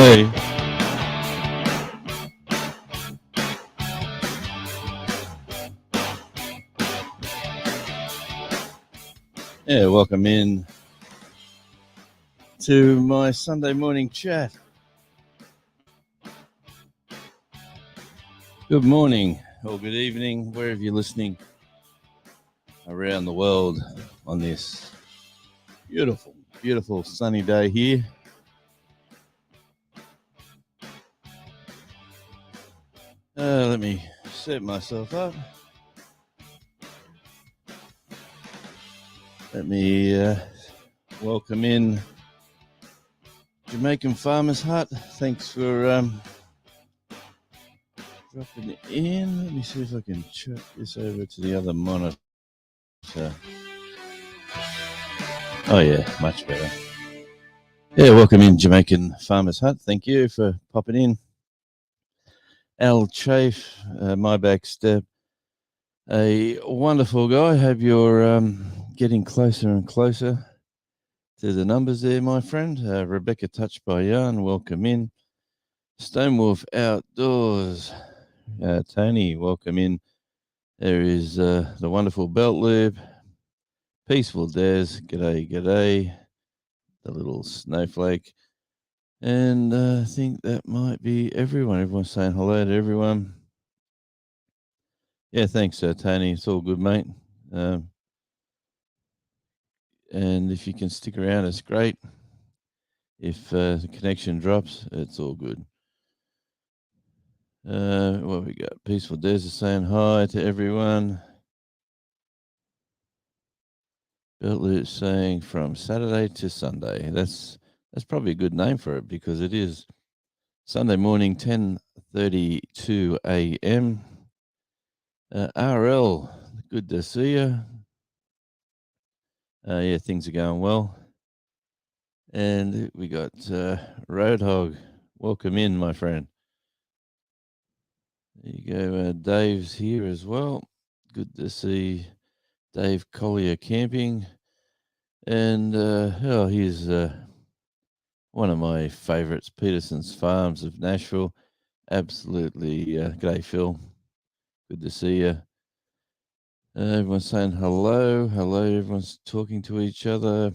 Hey. Yeah, welcome in to my Sunday morning chat. Good morning or good evening, wherever you're listening around the world on this beautiful, beautiful sunny day here. Let me set myself up. Let me welcome in Jamaican Farmers Hut. Thanks for dropping in. Let me see if I can chuck this over to the other monitor. Oh yeah, much better. Yeah, welcome in Jamaican Farmers Hut. Thank you for popping in. Al Chafe, my backstep, a wonderful guy. Hope you're getting closer and closer to the numbers there, my friend. Rebecca Touched by Yarn, welcome in. Stonewolf Outdoors, Tony, welcome in. There is the wonderful Belt Loop, Peaceful Des, g'day, g'day, the little snowflake. And I think that might be everyone. Everyone's saying hello to everyone. Yeah, thanks, Tony. It's all good, mate. And if you can stick around, it's great. If the connection drops, it's all good. What we got? Peaceful Des is saying hi to everyone. Beltloot saying from Saturday to Sunday. That's probably a good name for it because it is Sunday morning, 10:32 a.m. RL, good to see you. Yeah, things are going well. And we got Roadhog. Welcome in, my friend. There you go. Dave's here as well. Good to see Dave Collier camping. And here's one of my favorites, Peterson's Farms of Nashville. Absolutely. G'day, Phil. Good to see you. Everyone's saying hello. Hello. Everyone's talking to each other.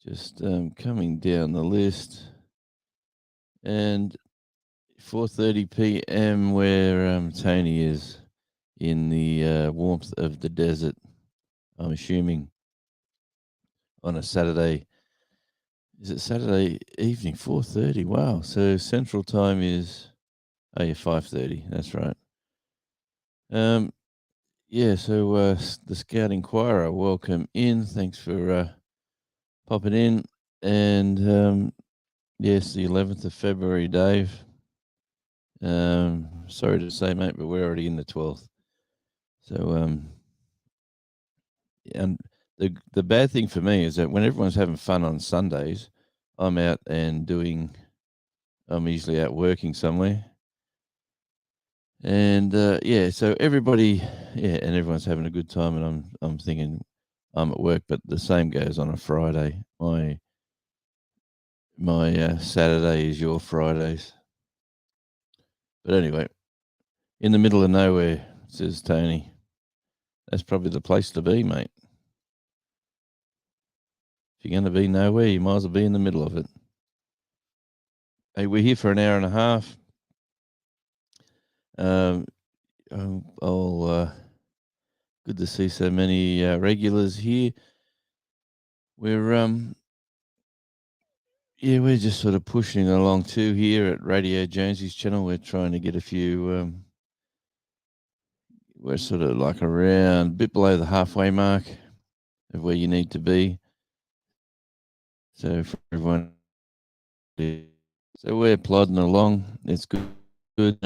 Just coming down the list. And 4:30 p.m. where Tony is in the warmth of the desert, I'm assuming, on a Saturday. Is it Saturday evening? 4:30. Wow. So Central Time is 5:30. That's right. Yeah. So the Scout Inquirer, welcome in. Thanks for popping in. And yes, the 11th of February, Dave. Sorry to say, mate, but we're already in the 12th. So and the bad thing for me is that when everyone's having fun on Sundays, I'm out and I'm usually out working somewhere. And yeah, so everybody, yeah, and everyone's having a good time, and I'm thinking I'm at work, but the same goes on a Friday. My Saturday is your Fridays. But anyway, in the middle of nowhere, says Tony. That's probably the place to be, mate. If you're going to be nowhere, you might as well be in the middle of it. Hey, we're here for an hour and a half. Good to see so many regulars here. We're we're just sort of pushing along too here at Radio Jonesy's channel. We're trying to get a few. We're sort of like around a bit below the halfway mark of where you need to be. So for everyone, so we're plodding along. It's good. Good.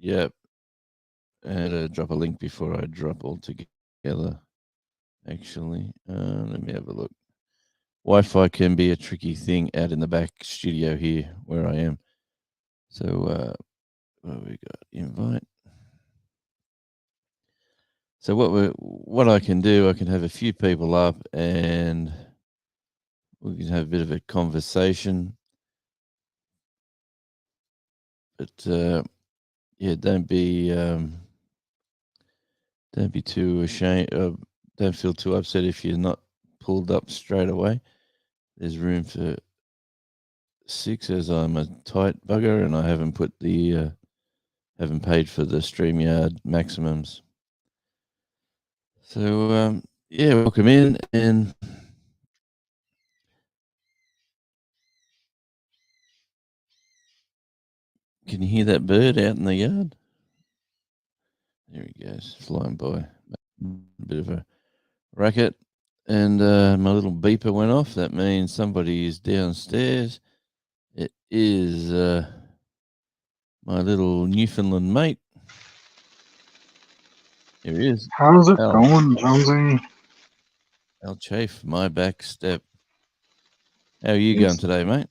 Yep. And drop a link before I drop all together. Actually, let me have a look. Wi-Fi can be a tricky thing out in the back studio here where I am. So what we got? Invite. So what I can do, I can have a few people up, and we can have a bit of a conversation. But yeah, don't be too ashamed. Don't feel too upset if you're not pulled up straight away. There's room for 6, as I'm a tight bugger and I haven't put the haven't paid for the StreamYard maximums. So yeah, welcome in. And can you hear that bird out in the yard? There he goes, flying by. A bit of a racket. And my little beeper went off. That means somebody is downstairs. It is my little Newfoundland mate. Here he is. How's it going, Jonesy? Al Chafe, my back step. How are you going today, mate?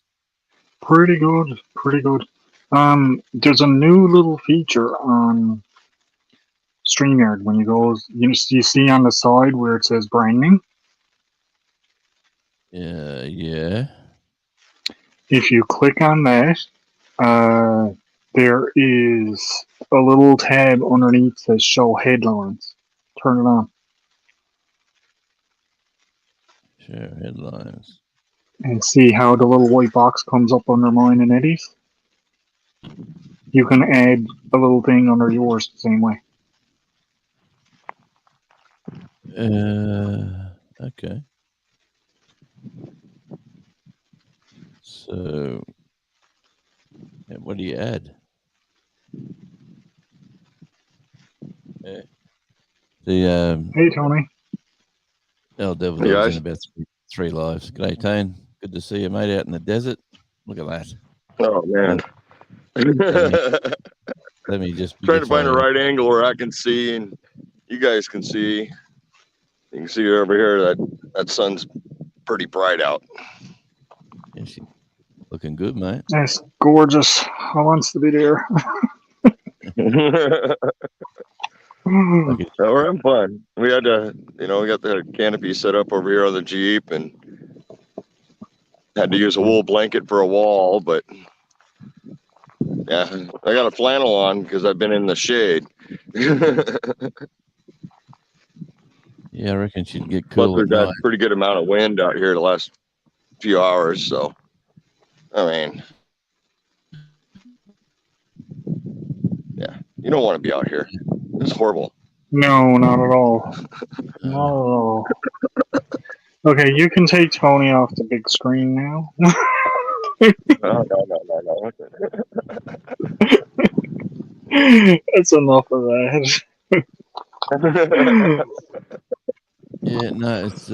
Pretty good, pretty good. There's a new little feature on StreamYard when you see on the side where it says branding. Yeah. If you click on that, there is a little tab underneath that says show headlines. Turn it on. Share headlines. And see how the little white box comes up under mine and Eddie's? You can add a little thing under yours the same way. Okay. So, what do you add? Hey, Tony. El Devil Dog's in about three lives. G'day, Tane. Good to see you, mate, out in the desert. Look at that. Oh, man. Let me just trying to find a right angle where I can see and you guys can see. You can see over here that sun's pretty bright out. Yeah, she's looking good, mate. That's gorgeous. I wants to be there. We're having fun. We had to, we got the canopy set up over here on the Jeep and had to use a wool blanket for a wall, but yeah, I got a flannel on because I've been in the shade. Yeah, I reckon she'd get cool. Plus, we've got a pretty good amount of wind out here the last few hours, so I mean, yeah, you don't want to be out here. It's horrible. No, not at all. Not at all. Okay, you can take Tony off the big screen now. No. That's enough of that. Yeah, no, it's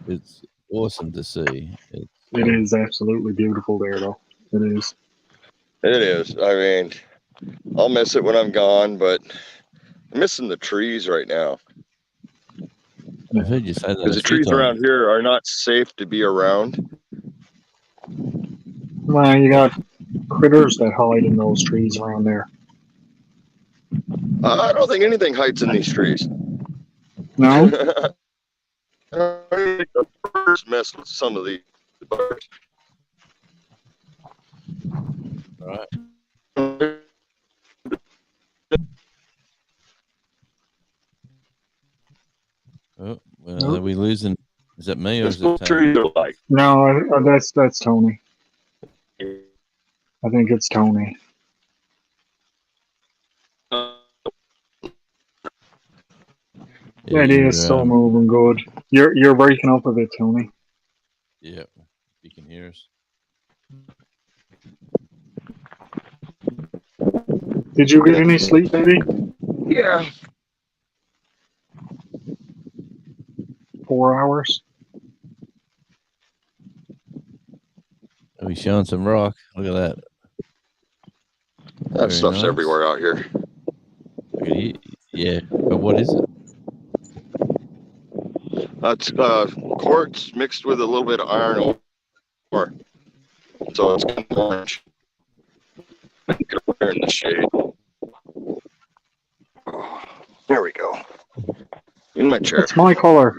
it's awesome to see. It is absolutely beautiful there, though. It is. It is. I mean, I'll miss it when I'm gone, but I'm missing the trees right now. I've heard you say that. Because the trees around here are not safe to be around. Well, you got critters that hide in those trees around there. I don't think anything hides in these trees. No? The birds mess with some of the birds. Right. Oh, well, are we losing? Is that me or is it Tony? No, that's Tony. I think it's Tony. Yeah, it is still moving good. You're breaking up a bit, Tony. Yeah, you can hear us. Did you get any sleep, baby? Yeah. 4 hours. Are we showing some rock? Look at that. That stuff's everywhere out here. Look at you. Yeah, but what is it? That's quartz mixed with a little bit of iron ore. So it's kind of orange. Get over here in the shade. Oh, there we go. In my chair. It's my color.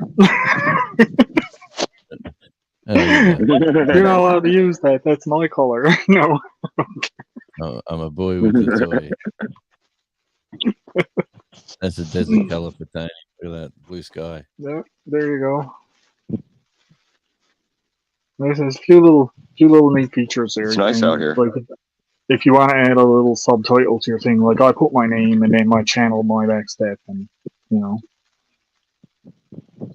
You're not allowed to use that. That's my color. No. I'm a boy with a toy. That's a desert color for Tony. Look at that blue sky. Yeah, there you go. There's a few little neat features there. It's nice out here. Like if you want to add a little subtitle to your thing, like I put my name and then my channel, my next step, and you know.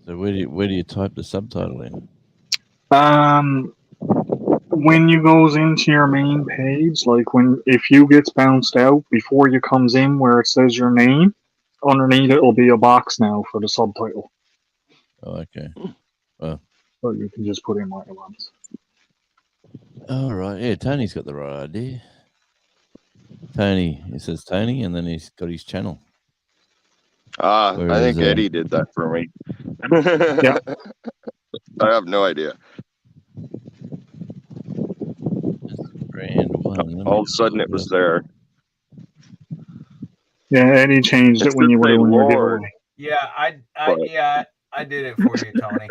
So where do you type the subtitle in? When you goes into your main page, like if you gets bounced out before you comes in where it says your name, underneath it will be a box now for the subtitle. Oh, okay. So you can just put in what you want. All right. Yeah, Tony's got the right idea. Tony, it says Tony, and then he's got his channel. I Whereas, think Eddie did that for me. Yeah. I have no idea. Brand one. All of a sudden it was there. Yeah, Eddie changed It's it when the you were same doing your Lord. giveaway. Yeah, I did it for you, Tony,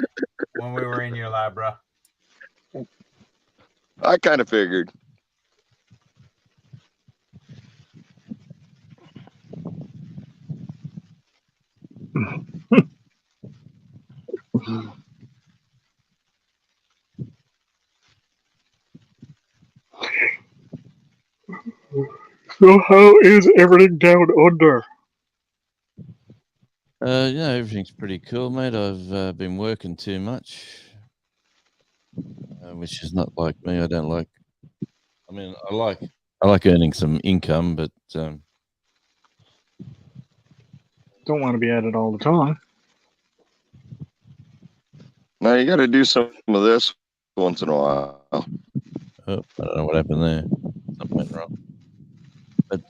when we were in your lab, bro. I kind of figured. So how is everything down under? Everything's pretty cool, mate. I've been working too much, which is not like me. I don't like. I mean, I like earning some income, but Don't want to be at it all the time. Now you got to do some of this once in a while. I don't know what happened there. Something went wrong. But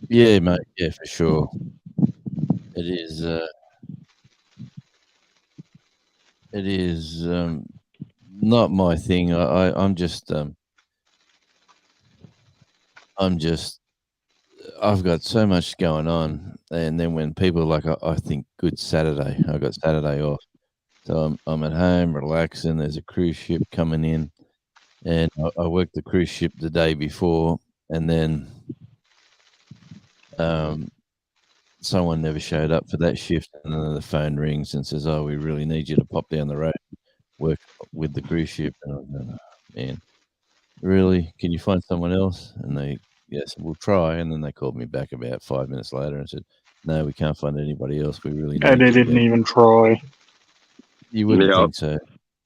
yeah, mate. Yeah, for sure. It is. It is not my thing. I'm just. I've got so much going on, and then when people like, I think good Saturday. I got Saturday off, so I'm at home relaxing. There's a cruise ship coming in, and I worked the cruise ship the day before, and then someone never showed up for that shift, and then the phone rings and says, "Oh, we really need you to pop down the road, work with the cruise ship." And I'm going, "Oh, man, really? Can you find someone else?" And they, yes, we'll try. And then they called me back about 5 minutes later and said, "No, we can't find anybody else. We really need And they you." didn't even try. You wouldn't Yeah. think so.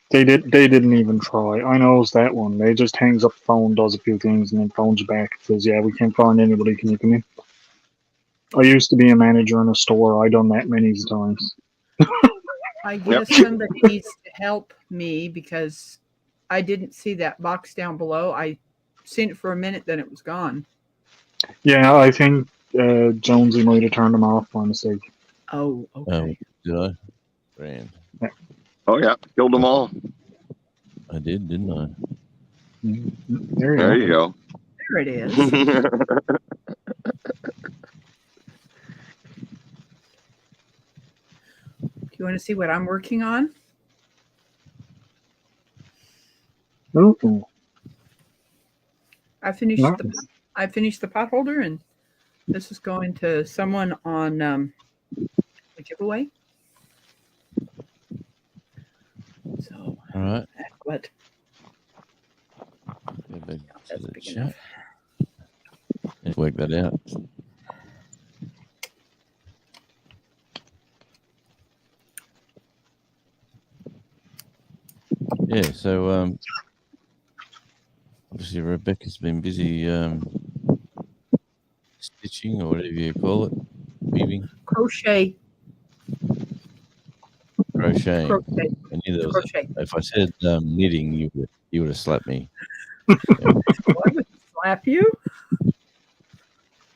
They didn't even try. I knows that one. They just hangs up the phone, does a few things, and then phones you back and says, "Yeah, we can't find anybody. Can you come in?" I used to be a manager in a store. I done that many times. I guess somebody needs to help me because I didn't see that box down below. I seen it for a minute, then it was gone. Yeah, I think Jonesy might have turned them off by mistake. Oh, okay. Did I? Grand. Oh yeah, killed them all. I did, didn't I? There you There go. you go. There it is. Do you want to see what I'm working on? Ooh, I finished nice. the pot holder, and this is going to someone on a giveaway. So, All right. what? Go back to That's the big chat. enough. Let's work that out. Yeah, so obviously Rebecca's been busy stitching or whatever you call it, weaving, Crochet. crocheting. Crochet. I knew there was Crochet. if I said knitting, you would have slapped me. I would slap you.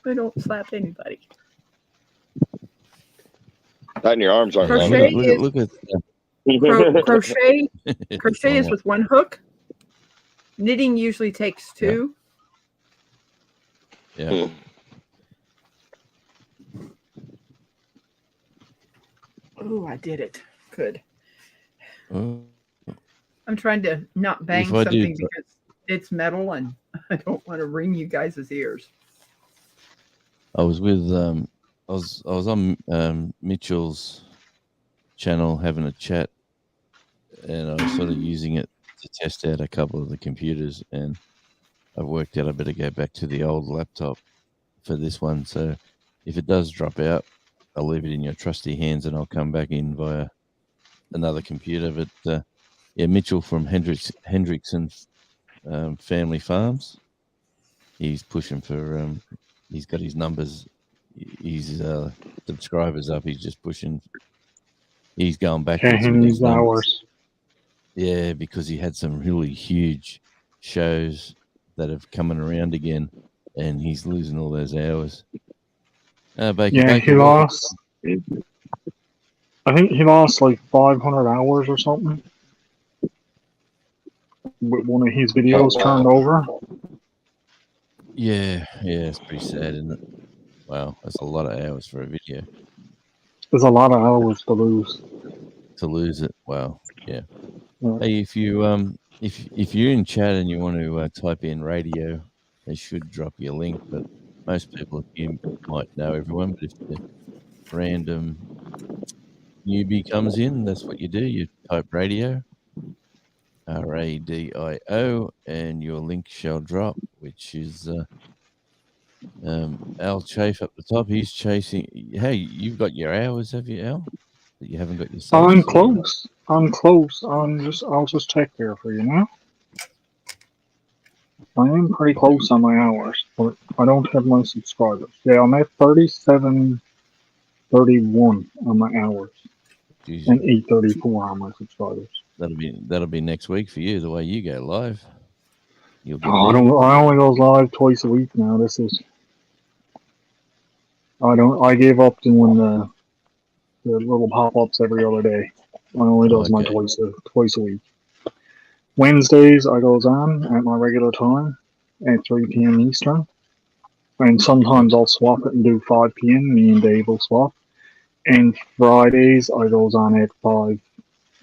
I don't slap anybody. That in your arms aren't long Crochet enough. Look at Crochet. Crochet is long with one hook. Knitting usually takes two. Yeah. Oh, I did it. Good. Oh, I'm trying to not bang If I do something because it's metal and I don't want to ring you guys' ears. I was with I was on Mitchell's channel having a chat, and I was sort of using it to test out a couple of the computers, and I've worked out I better go back to the old laptop for this one. So if it does drop out, I'll leave it in your trusty hands, and I'll come back in via another computer. But yeah, Mitchell from Hendrickson Family Farms. He's pushing for. He's got his numbers. His subscribers up. He's just pushing. He's going backwards with Counting his his numbers. hours. Yeah, because he had some really huge shows that have coming around again, and he's losing all those hours. Baker, Yeah, Baker, he welcome. lost. I think he lost like 500 hours or something with one of his videos turned over. Yeah, it's pretty sad, isn't it? Wow, that's a lot of hours for a video. There's a lot of hours to lose. To lose it, wow, yeah. Yeah. Hey, if you if you're in chat and you want to type in radio, they should drop you a link. But most people, you might know everyone. But if the random newbie comes in, that's what you do. You type radio, RADIO, and your link shall drop, which is Al Chafe up the top. He's chasing. Hey, you've got your hours, have you, Al? But you haven't got your subs? I'm close. I'll just check there for you now. I am pretty close on my hours, but I don't have my subscribers. Yeah, I'm at 3731 on my hours. Jeez, And 834 on my subscribers. that'll be next week for you. The way you go live, you'll be. Oh, I only goes live twice a week now. This is. I gave up doing the little pop-ups every other day. I only does mine twice a week. Wednesdays I goes on at my regular time at 3 p.m. Eastern, and sometimes I'll swap it and do 5 p.m. Me and Dave will swap. And Fridays I goes on at 5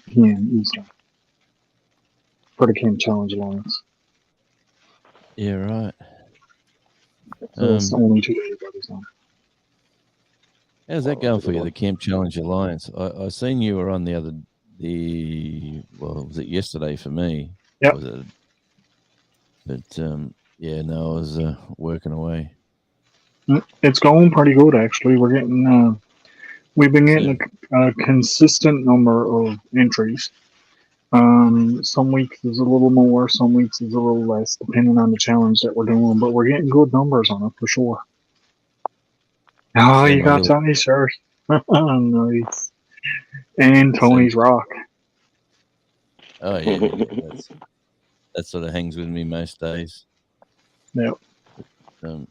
p.m. Eastern for the Camp Challenge Alliance. Yeah, right. So it's the only 2 days I was on. How's that going for you, the Camp Challenge Alliance? I seen you were on was it yesterday for me? Yep. Was it? But I was working away. It's going pretty good, actually. We're getting, we've been getting a consistent number of entries. Some weeks is a little more, some weeks is a little less, depending on the challenge that we're doing. But we're getting good numbers on it for sure. Oh, you got Tony's shirt. Nice. And Tony's rock. Oh yeah, that sort of hangs with me most days. Yep. Which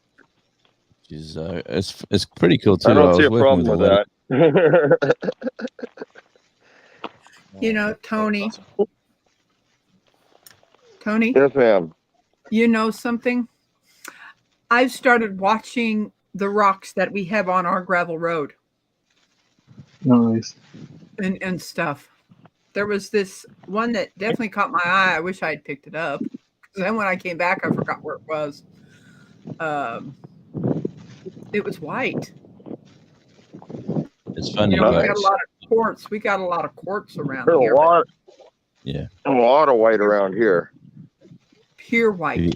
is it's pretty cool too. I don't see a problem with that. You know, Tony. Yes, ma'am. You know something? I've started watching the rocks that we have on our gravel road. Nice. And stuff. There was this one that definitely caught my eye. I wish I had picked it up. Because then when I came back, I forgot where it was. It was white. It's funny. You know, we got a lot of quartz. We got a lot of quartz around There's here. Yeah. A lot of white around here. Pure white.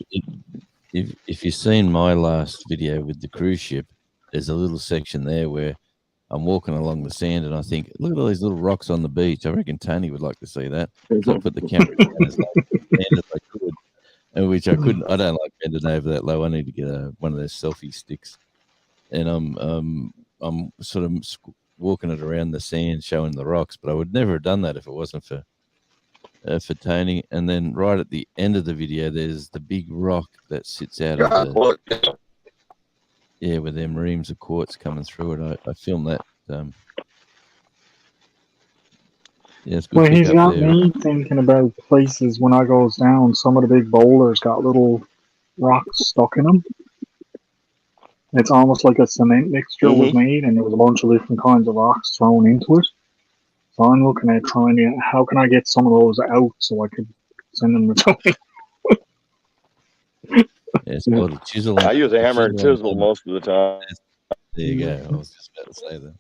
If you've seen my last video with the cruise ship, there's a little section there where I'm walking along the sand and I think, look at all these little rocks on the beach. I reckon Tony would like to see that. So I put the camera down as low as I could, and which I couldn't. I don't like bending over that low. I need to get one of those selfie sticks, and I'm sort of walking it around the sand, showing the rocks. But I would never have done that if it wasn't for Tony. And then right at the end of the video, there's the big rock that sits out of the with them reams of quartz coming through it. I filmed that. It's good. Well, he's got me thinking about places when I goes down. Some of the big boulders got little rocks stuck in them. It's almost like a cement mixture was made, and there was a bunch of different kinds of rocks thrown into it. So I'm looking at how can I get some of those out so I could Send them to Tony. Yeah, it's called a chisel. I use a hammer and chisel chisel most of the time. There you go. I was just about to say that.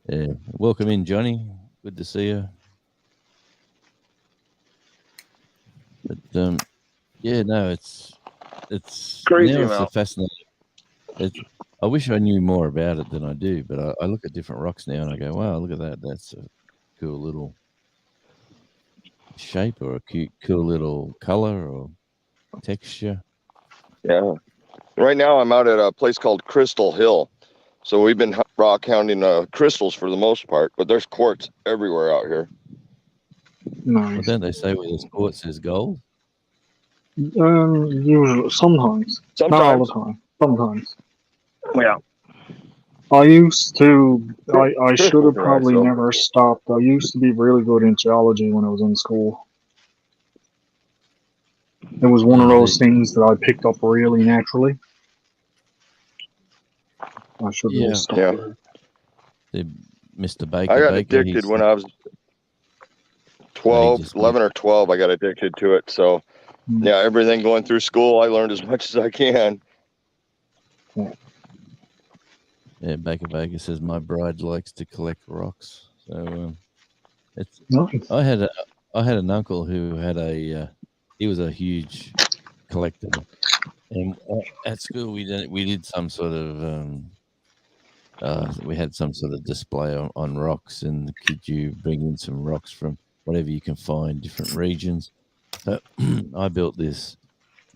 Yeah. Welcome in, Johnny. Good to see you. But yeah, no, it's Crazy now it's a amount. fascinating. I wish I knew more about it than I do, but I look at different rocks now and I go, wow, look at that. That's a cool little shape or a cool little color or texture. Yeah. Right now I'm out at a place called Crystal Hill. So we've been rock hounding crystals for the most part, but there's quartz everywhere out here. Well, Nice. don't they say where there's quartz there's gold? Usually, sometimes. Not all Sometimes. the time. Sometimes. Yeah. I used to. I should have Crystals are nice, probably though. never stopped. I used to be really good in geology when I was in school. It was one of those things that I picked up really naturally. I should have just stopped Yeah. there. Mr. Baker. I got Baker, addicted when I was 12, 11 or 12. I got addicted to it. So, yeah, everything going through school, I learned as much as I can. Yeah, Baker says my bride likes to collect rocks. So it's Nice. I had an uncle who had he was a huge collector, and at school we did some sort of we had some sort of display on rocks, and the kids you bring in some rocks from whatever you can find, different regions. So I built this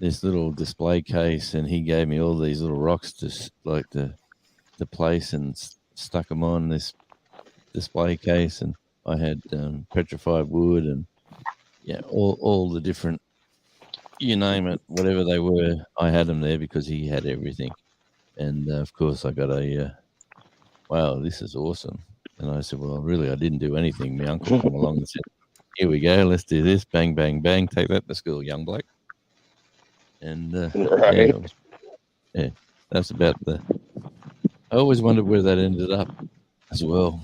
little display case, and he gave me all these little rocks to place and stuck them on this display case, and I had petrified wood and all the different, you name it, whatever they were, I had them there because he had everything. And of course I got wow, this is awesome. And I said, well, really, I didn't do anything. My uncle come along and said, here we go, let's do this, bang, bang, bang, take that to school, young bloke. And right. yeah, that's about I always wondered where that ended up as well.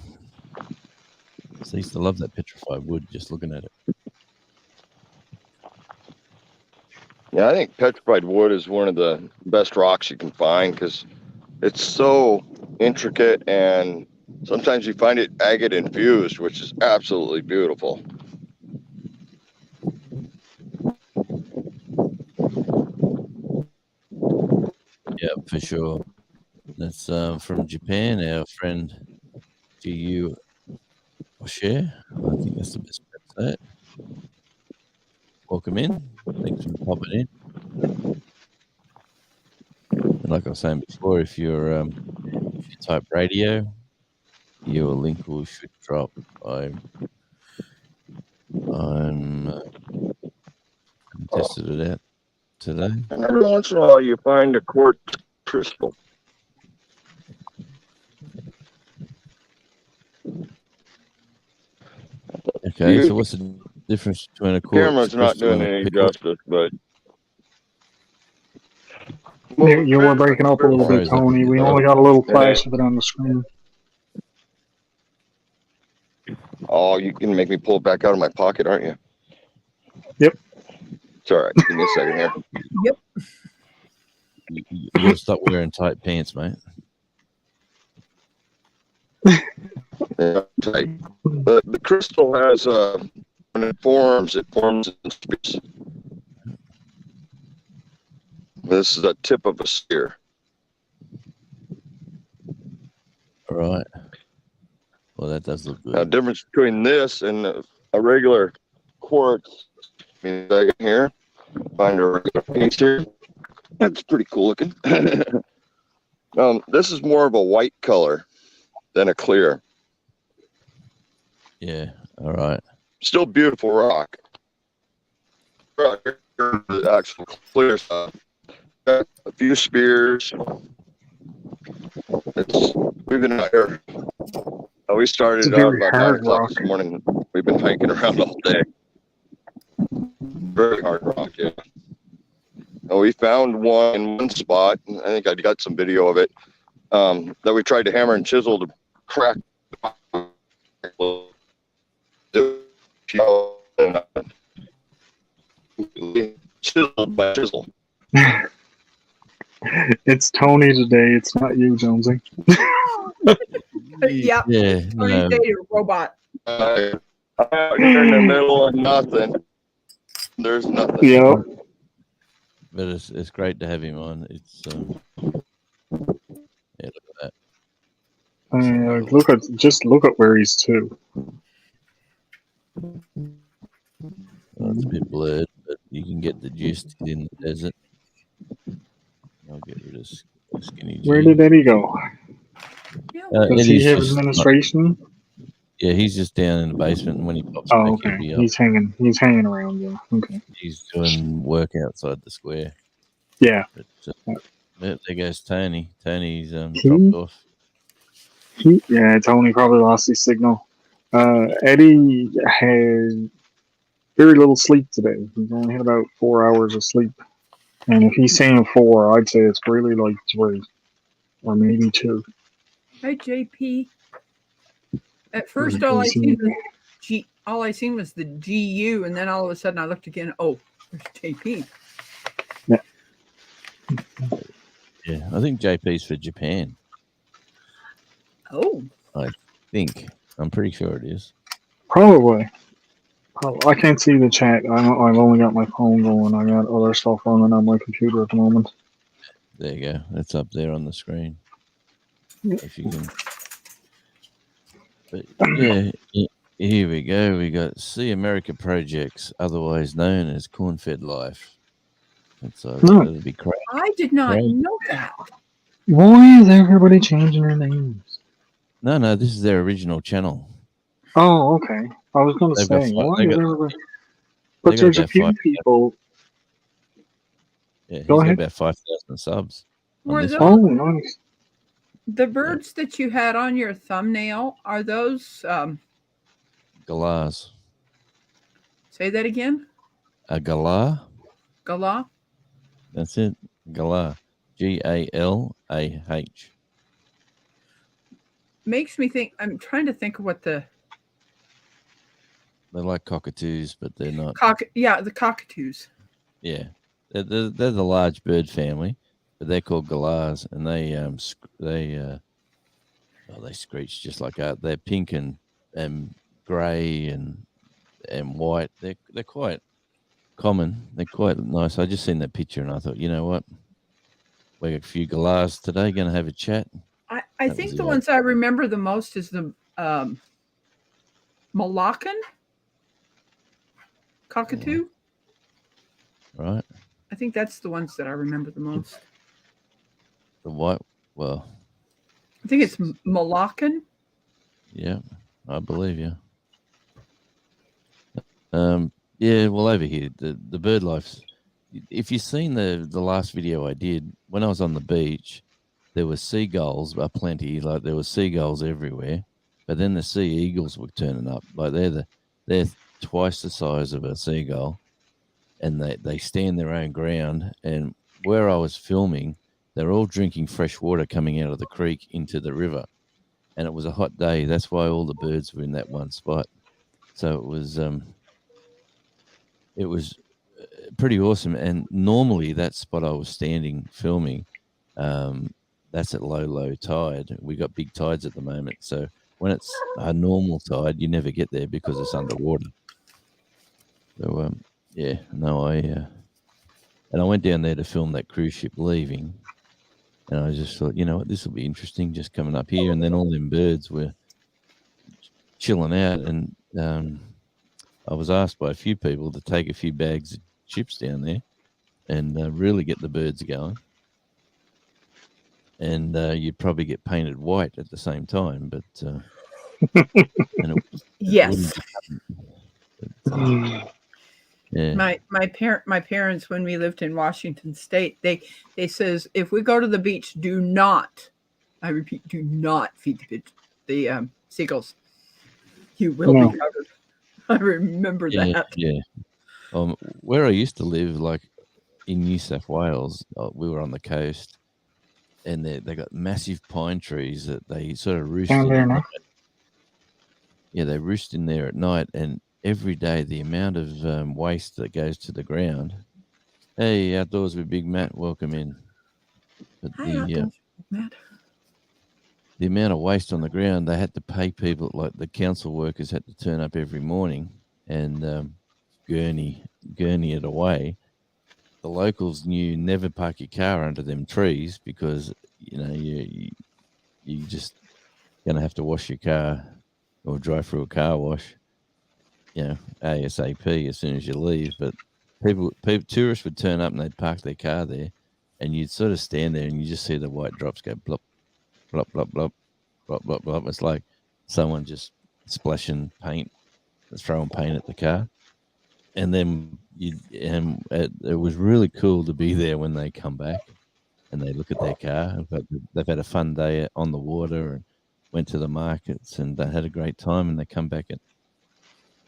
So I used to love that petrified wood, just looking at it. Yeah, I think petrified wood is one of the best rocks you can find because it's so intricate, and sometimes you find it agate infused, which is absolutely beautiful. Yeah, for sure. That's from Japan, our friend GU Osher. I think that's the best way to say it. Welcome in. Thanks for popping in. And like I was saying before, if you type radio, your link should drop. I'm tested it out today. And every once in a while, you find a quartz crystal. Okay, so what's the difference between a quartz Camera's not crystal doing and a any pickle? justice, but You were breaking up a little bit, Tony. We only got a little flash of it on the screen. Oh, you can make me pull it back out of my pocket, aren't you? Yep. It's all right. Give me a second here. Yep. You gotta stop wearing tight pants, mate. Yeah, tight. The crystal has when it forms in space. This is the tip of a spear. All right. Well, that does look good. Now, the difference between this and a regular quartz, here, find a regular piece here. That's pretty cool looking. This is more of a white color than a clear. Yeah. All right. Still beautiful rock. The actual clear stuff. Got a few spears. We've been out here. We started out about 9 o'clock this morning. We've been hiking around all day. Very hard rock, yeah. And we found one in one spot. I think I got some video of it. That we tried to hammer and chisel to crack. Chiseled by chisel. It's Tony today. It's not you, Jonesy. Yep. Yeah, Tony no, Data robot. I'm out here in the middle of nothing. There's nothing. Yeah. but it's great to have him on. It's yeah, look at that. Look at where he's to. Well, it's a bit blurred, but you can get the gist. He's in the desert. I'll get rid of Skinny G. Where did Eddie go? Yeah. Does he Eddie's have just administration? yeah, he's just down in the basement, and when he pops Oh, back, he'll okay. be up. He's hanging around. Yeah. Okay. He's doing work outside the square. Yeah. But there goes Tony. Tony's He- dropped off. Yeah. Tony probably lost his signal. Eddie had very little sleep today. He's only had about 4 hours of sleep. And if he's saying 4, I'd say it's really like 3 or maybe 2. Hey, JP. At first, all I seen was the GU, and then all of a sudden I looked again. Oh, there's JP. Yeah, I think JP's for Japan. Oh, I'm pretty sure it is. Probably. I can't see the chat. I've only got my phone going. I got other stuff running on my computer at the moment. There you go. That's up there on the screen. Yeah. If you can. But yeah, here we go. We got See America Projects, otherwise known as Corn-Fed Life. That's that'll be great. I did not Right. know that. Why is everybody changing their names? No, this is their original channel. Oh, okay. I was going to They've got say, five- why they is got- everybody... they But got there's a about few 5,000. people... Yeah, he's Go got ahead. about 5,000 subs. on Were this those Oh, nice. the birds that you had on your thumbnail? Are those? Galahs. Say that again. A galah? Galah. That's it. Galah. Galah. Makes me think. I'm trying to think of what the They're like cockatoos, but they're not. the cockatoos. Yeah, they're the large bird family, but they're called galahs, and they screech just like that. They're pink and grey and white. They're quite common. They're quite nice. I just seen that picture and I thought, you know what, we got a few galahs today. Going to have a chat. I That think was the it. ones I remember the most is the Moluccan cockatoo. Right, I think that's the ones that I remember the most. the white. Well, I think it's Moluccan. yeah, I believe you. Yeah, well, over here, the bird life. If you've seen the last video I did, when I was on the beach, there were seagulls aplenty. Like there were seagulls everywhere, but then the sea eagles were turning up. Like they're twice the size of a seagull, and they stand their own ground. And where I was filming, they're all drinking fresh water coming out of the creek into the river, and it was a hot day. That's why all the birds were in that one spot. So it was pretty awesome. And normally that spot I was standing filming, that's at low tide. We got big tides at the moment, so when it's a normal tide, you never get there because it's underwater. So yeah, no, and I went down there to film that cruise ship leaving, and I just thought, you know what, this will be interesting, just coming up here. And then all them birds were chilling out, and I was asked by a few people to take a few bags of chips down there and really get the birds going. And you'd probably get painted white at the same time, but and Yes. yeah, My parents, when we lived in Washington State, they says if we go to the beach, do not, I repeat, do not feed the seagulls. You will No. be covered. I remember that. Yeah. Where I used to live, like in New South Wales, we were on the coast, and they got massive pine trees that they sort of roost Down in there at now? night. Yeah, they roost in there at night, and every day the amount of waste that goes to the ground. Hey, Outdoors with Big Matt, welcome in. But Hi, Outdoors, Matt. the amount of waste on the ground, they had to pay people, like the council workers had to turn up every morning and gurney it away. The locals knew never park your car under them trees because you just gonna have to wash your car or drive through a car wash, ASAP as soon as you leave. But tourists would turn up and they'd park their car there, and you'd sort of stand there and you just see the white drops go plop, plop, plop, plop, plop, plop, plop. It's like someone just splashing paint, throwing paint at the car. And then it was really cool to be there when they come back and they look at their car. But they've had a fun day on the water and went to the markets and they had a great time, and they come back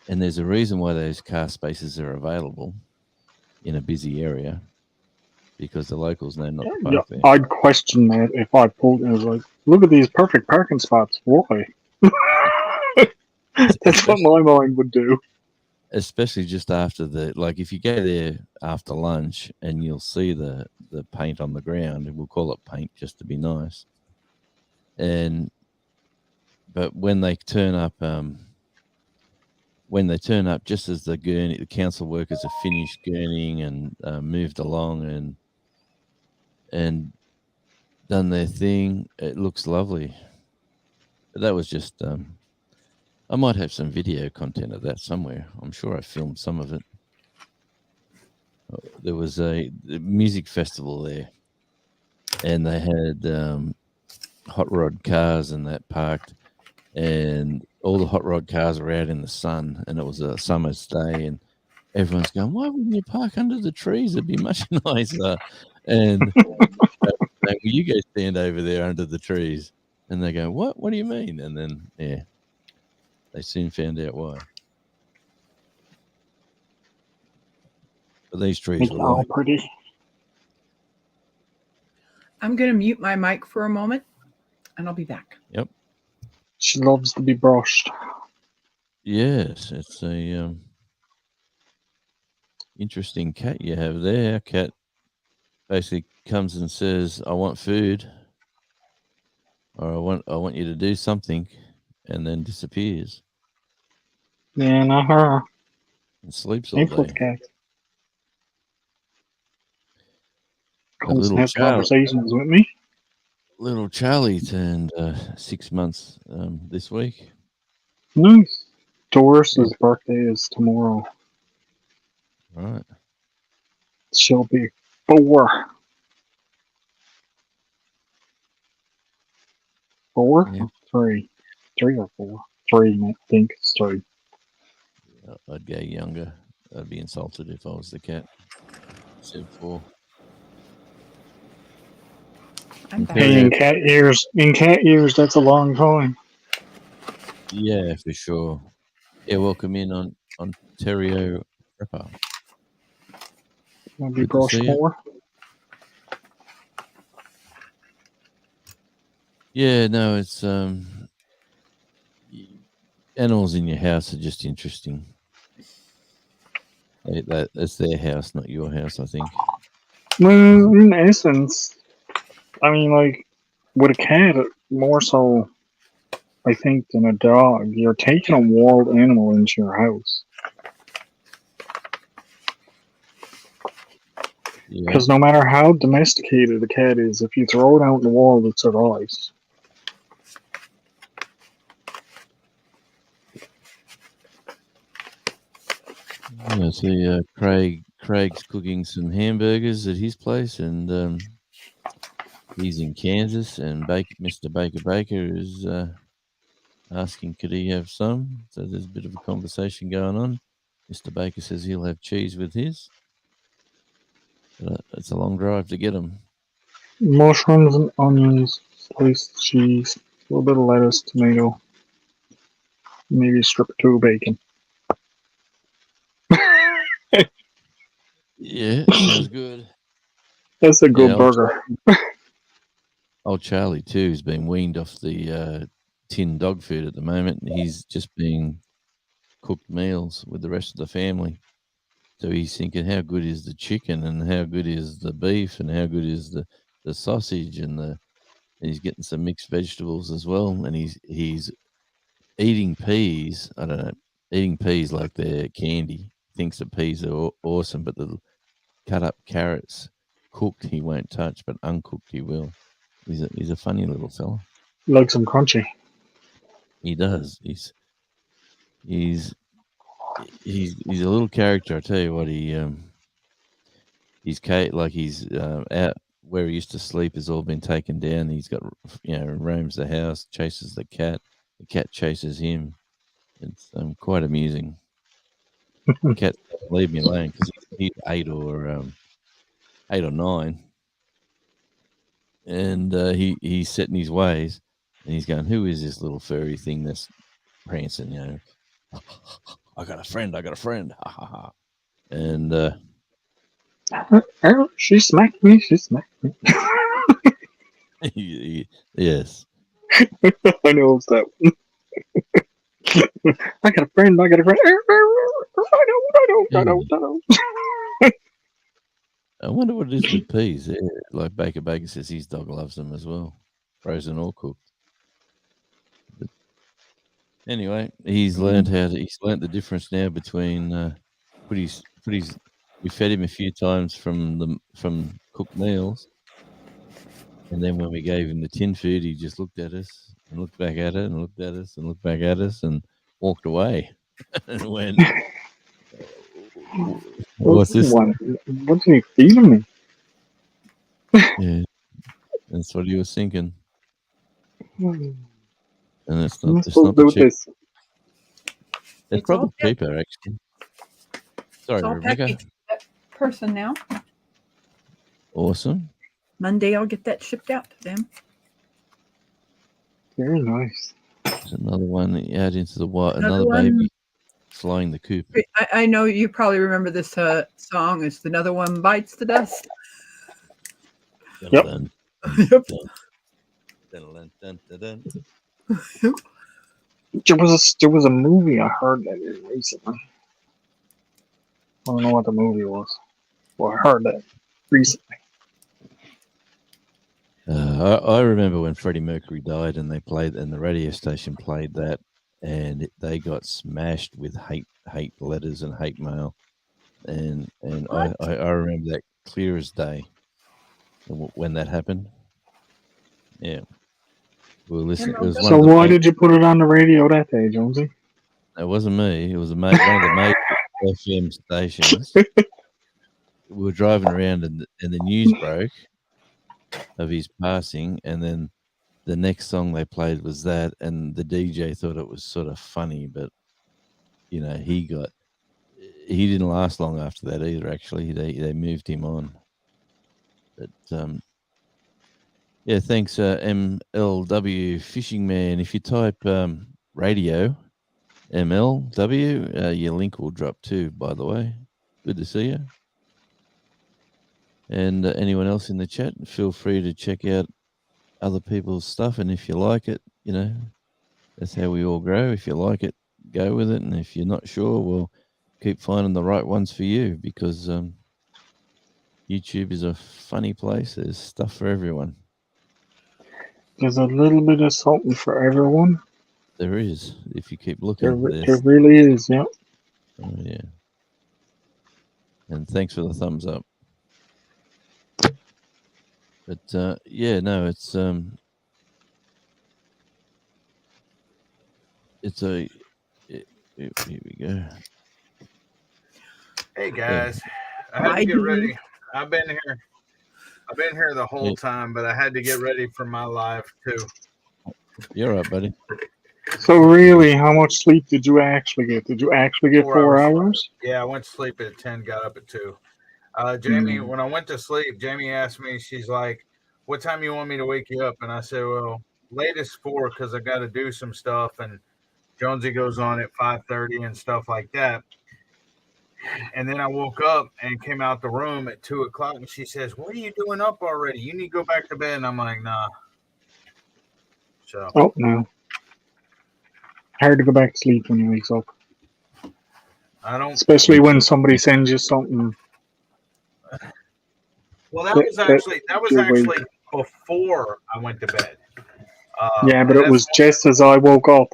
and there's a reason why those car spaces are available in a busy area, because the locals know not to park there. I'd question that if I pulled and was like, look at these perfect parking spots. Why? That's what my mind would do. Especially just after if you go there after lunch and you'll see the paint on the ground, and we'll call it paint just to be nice. But when they turn up, just as the council workers have finished gurneying and moved along and done their thing, it looks lovely. But that was just. I might have some video content of that somewhere. I'm sure I filmed some of it. There was a music festival there, and they had hot rod cars and that parked, and all the hot rod cars were out in the sun, and it was a summer's day, and everyone's going, why wouldn't you park under the trees? It'd be much nicer. And you go stand over there under the trees. And they go, what? What do you mean? And then, they soon found out why. But these trees It's were all like, pretty. I'm going to mute my mic for a moment, and I'll be back. Yep. She loves to be brushed. Yes, it's a interesting cat you have there. Our cat basically comes and says, I want food, or I want you to do something, and then disappears Yeah, not her. and sleeps all April's day. cat. But Comes little and have Charlie, conversations with me. little Charlie turned 6 months this week. Nice. Doris's birthday is tomorrow. Right. She'll be 4. 4? Yeah. 3. 3 or 4? 3, I think it's 3. I'd go younger. I'd be insulted if I was the cat. Said 4. I'm back. Hey, in cat years, that's a long time. Yeah, for sure. Yeah, welcome in on Ontario Prepper. I'll be Good to brushed see you. more. Yeah, no, it's animals in your house are just interesting. That's their house, not your house, I think. Well, in essence, I mean, like, with a cat, more so, I think, than a dog, you're taking a wild animal into your house. Yeah. Because no matter how domesticated a cat is, if you throw it out in the wild, it survives. I see Craig's cooking some hamburgers at his place, and he's in Kansas, and Mr. Baker is asking could he have some. So there's a bit of a conversation going on. Mr. Baker says he'll have cheese with his. It's a long drive to get them. Mushrooms and onions, sliced cheese, a little bit of lettuce, tomato, maybe a strip or 2 of bacon. Yeah, sounds good. That's a good Yeah, burger. Old Charlie too has been weaned off the tin dog food at the moment. He's just being cooked meals with the rest of the family. So he's thinking, how good is the chicken, and how good is the beef, and how good is the sausage, and he's getting some mixed vegetables as well, and he's eating peas. I don't know, eating peas like they're candy. Thinks that peas are awesome, but the cut up carrots, cooked he won't touch, but uncooked he will. He's a funny little fella. Like some crunchy. He does. He's a little character. I tell you what, he's out where he used to sleep has all been taken down. He's got, roams the house, chases the cat chases him. It's quite amusing. The cat doesn't leave me alone because he's 8 or 9, and he's set in his ways, and he's going, who is this little furry thing that's prancing? I got a friend. Ha ha ha. And She smacked me. yes. I know it's that one. I got a friend. I know. I wonder what it is with peas. Yeah, like Baker says, his dog loves them as well, frozen or cooked. But anyway, he's learned the difference now between we fed him a few times from cooked meals, and then when we gave him the tin food, he just looked at us and looked back at it and looked at us and looked back at us and walked away and went, what's this? What's he feeding me? Yeah, that's what he was thinking. And it's not. What's It's not do the with cheap. this? It's probably cheaper, actually. Sorry, It's all Rebecca. packaged to that person now. Awesome. Monday, I'll get that shipped out to them. Very nice. There's another one out into the wild. Another Another one. baby flying the coop. I know you probably remember this song. It's Another One Bites the Dust. Yep. Dun, Yep. dun, dun, dun, dun, dun. There was a movie I heard that in recently. I don't know what the movie was. Well, I heard that recently. I remember when Freddie Mercury died, and the radio station played that, and they got smashed with hate letters and hate mail, and I remember that clear as day when that happened. Yeah, we were listening. It was one So of the why did you put it on the radio that day, Jonesy? It wasn't me. It was one of the major FM stations. We were driving around, and the news broke of his passing, and then the next song they played was that, and the DJ thought it was sort of funny, but he didn't last long after that either. Actually, they moved him on. But yeah, thanks, MLW Fishing Man. If you type radio MLW, your link will drop too. By the way, good to see you. And anyone else in the chat, feel free to check out other people's stuff. And if you like it, that's how we all grow. If you like it, go with it. And if you're not sure, well, keep finding the right ones for you, because YouTube is a funny place. There's stuff for everyone. There's a little bit of something for everyone. There is, if you keep looking. There really is, yeah. Oh, yeah. And thanks for the thumbs up. But yeah, no, it's a here we go. Hey guys, I had to get ready. I've been here the whole time, but I had to get ready for my live too. You're right, buddy. So really, how much sleep did you actually get? Did you actually get 4 hours? Yeah, I went to sleep at 10, got up at 2. Jamie, when I went to sleep, Jamie asked me, she's like, what time you want me to wake you up? And I said, well, latest 4, because I got to do some stuff. And Jonesy goes on at 5:30 and stuff like that. And then I woke up and came out the room at 2 o'clock, and she says, what are you doing up already? You need to go back to bed. And I'm like, nah. So. Oh, no. Hard to go back to sleep when he wakes up. I don't. Especially when somebody sends you something. Well, that was actually you're weak. before I went to bed. Yeah, but it was just as I woke up.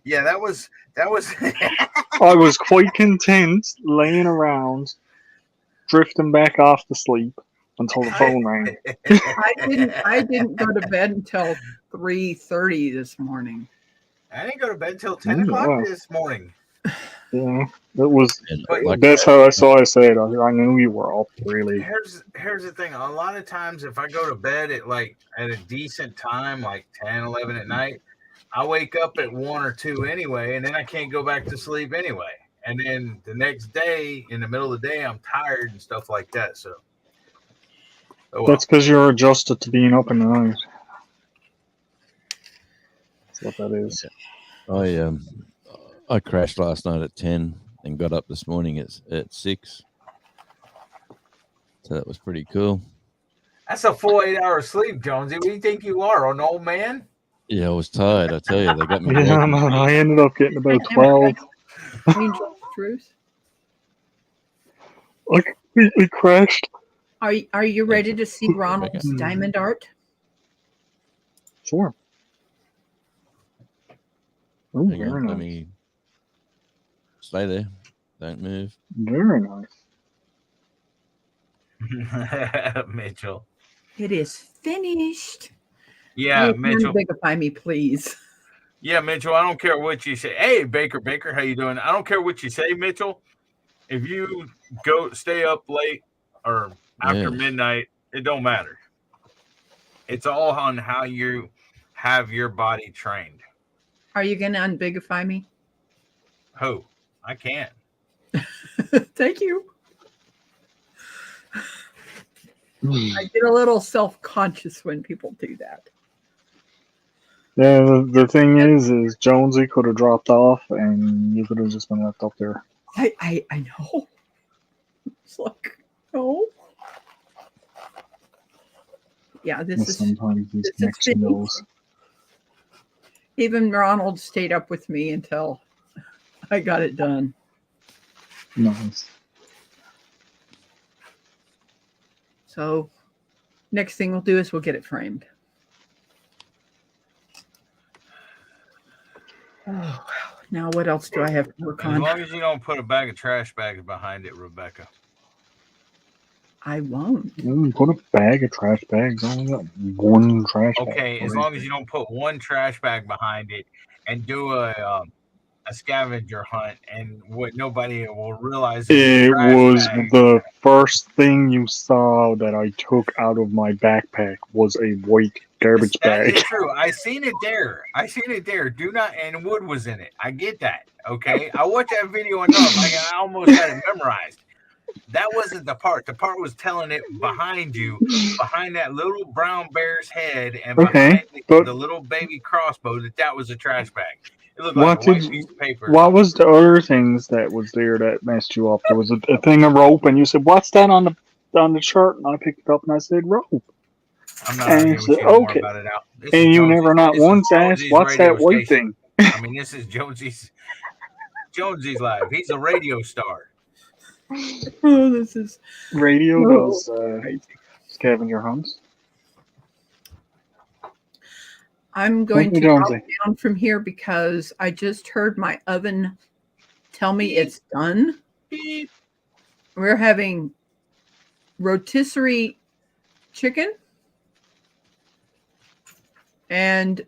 Yeah, that was. I was quite content laying around, drifting back off to sleep until the phone rang. I didn't go to bed until 3:30 this morning. I didn't go to bed till 10 Oh, o'clock wow. this morning. Yeah, it was. And But like, That's how I saw it. Said I knew you were up. Really. Here's the thing. A lot of times, if I go to bed at a decent time, like 10, 11 at night, I wake up at 1 or 2 anyway, and then I can't go back to sleep anyway. And then the next day, in the middle of the day, I'm tired and stuff like that. So, oh well. That's because you're adjusted to being up in the night. That's what that is. I crashed last night at 10 and got up this morning at 6. So that was pretty cool. That's a full 8-hour sleep, Jonesy. What do you think you are, an old man? Yeah, I was tired. I tell you, they got me. Yeah, walking. man. I ended up getting about 12. Angel of Truth. I completely crashed. Are you ready to see Ronald's diamond art? Sure. Oh, Hang very on, let nice. me stay there. Don't move. Very nice. Mitchell. It is finished. Yeah, You Mitchell. can bigify me, please. Yeah, Mitchell. I don't care what you say. Hey, Baker, how you doing? I don't care what you say, Mitchell. If you stay up late or after midnight, it don't matter. It's all on how you have your body trained. Are you going to unbigify me? Who? I can't. Thank you. I get a little self-conscious when people do that. Yeah, the thing is Jonesy could have dropped off and you could have just been left up there. I know. It's like, no. Yeah, And sometimes these this is connection finished. goes. Even Ronald stayed up with me until I got it done. Nice. So next thing we'll do is we'll get it framed. Oh, now what else do I have to work As on? long as you don't put a bag of trash bags behind it, Rebecca. I won't. Put a bag of trash bags. I only got one trash bag. Okay, as long as you don't put one trash bag behind it and do a scavenger hunt, and what nobody will realize is It was bag. the first thing you saw that I took out of my backpack was a white garbage That bag. is true. I seen it there. Do not, and wood was in it. I get that. Okay, I watched that video enough. I almost had it memorized. That wasn't the part. The part was telling it behind you, behind that little brown bear's head, and behind the little baby crossbow. That was a trash bag. It looked like a white piece of paper. What was the other things that was there that messed you up? There was a thing of rope, and you said, "What's that on the shirt?" And I picked it up and I said, "Rope." I'm not arguing with you more about it out. And you never not once asked, "What's that white thing?" I mean, this is Jonesy's live. He's a radio star. Oh, this is radio does scavenger hunts. I'm going to drop down from here because I just heard my oven tell me it's done. Beep. We're having rotisserie chicken and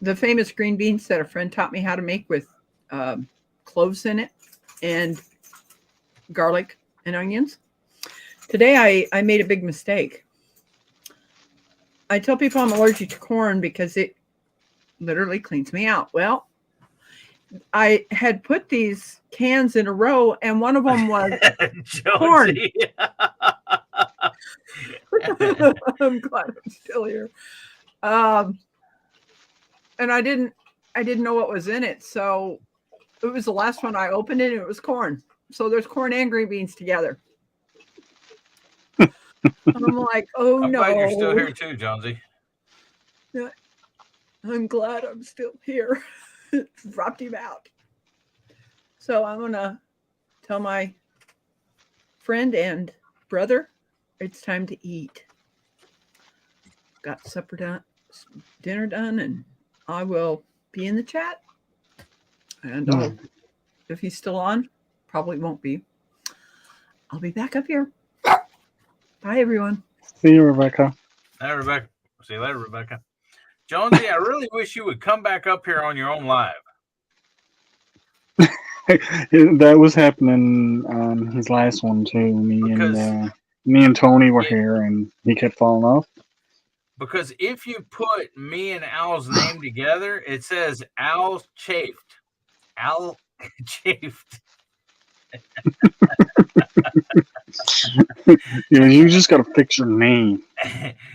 the famous green beans that a friend taught me how to make with cloves in it and garlic and onions. Today I made a big mistake. I tell people I'm allergic to corn because it literally cleans me out. Well, I had put these cans in a row and one of them was corn. I'm glad I'm still here. And I didn't know what was in it. So it was the last one I opened it and it was corn. So there's corn and green beans together. I'm like, oh I'm no. glad you're still here too, Jonesy. I'm glad I'm still here. Dropped him out. So I'm gonna tell my friend and brother it's time to eat. Got supper done, dinner done, and I will be in the chat. And if he's still on, probably won't be. I'll be back up here. Bye, everyone. See you, Rebecca. Hi, Rebecca. See you later, Rebecca. Jonesy, I really wish you would come back up here on your own live. That was happening on his last one too. Me and Tony were here, and he kept falling off. Because if you put me and Al's name together, it says Al Chafed. Al Chafed. You just got to fix your name.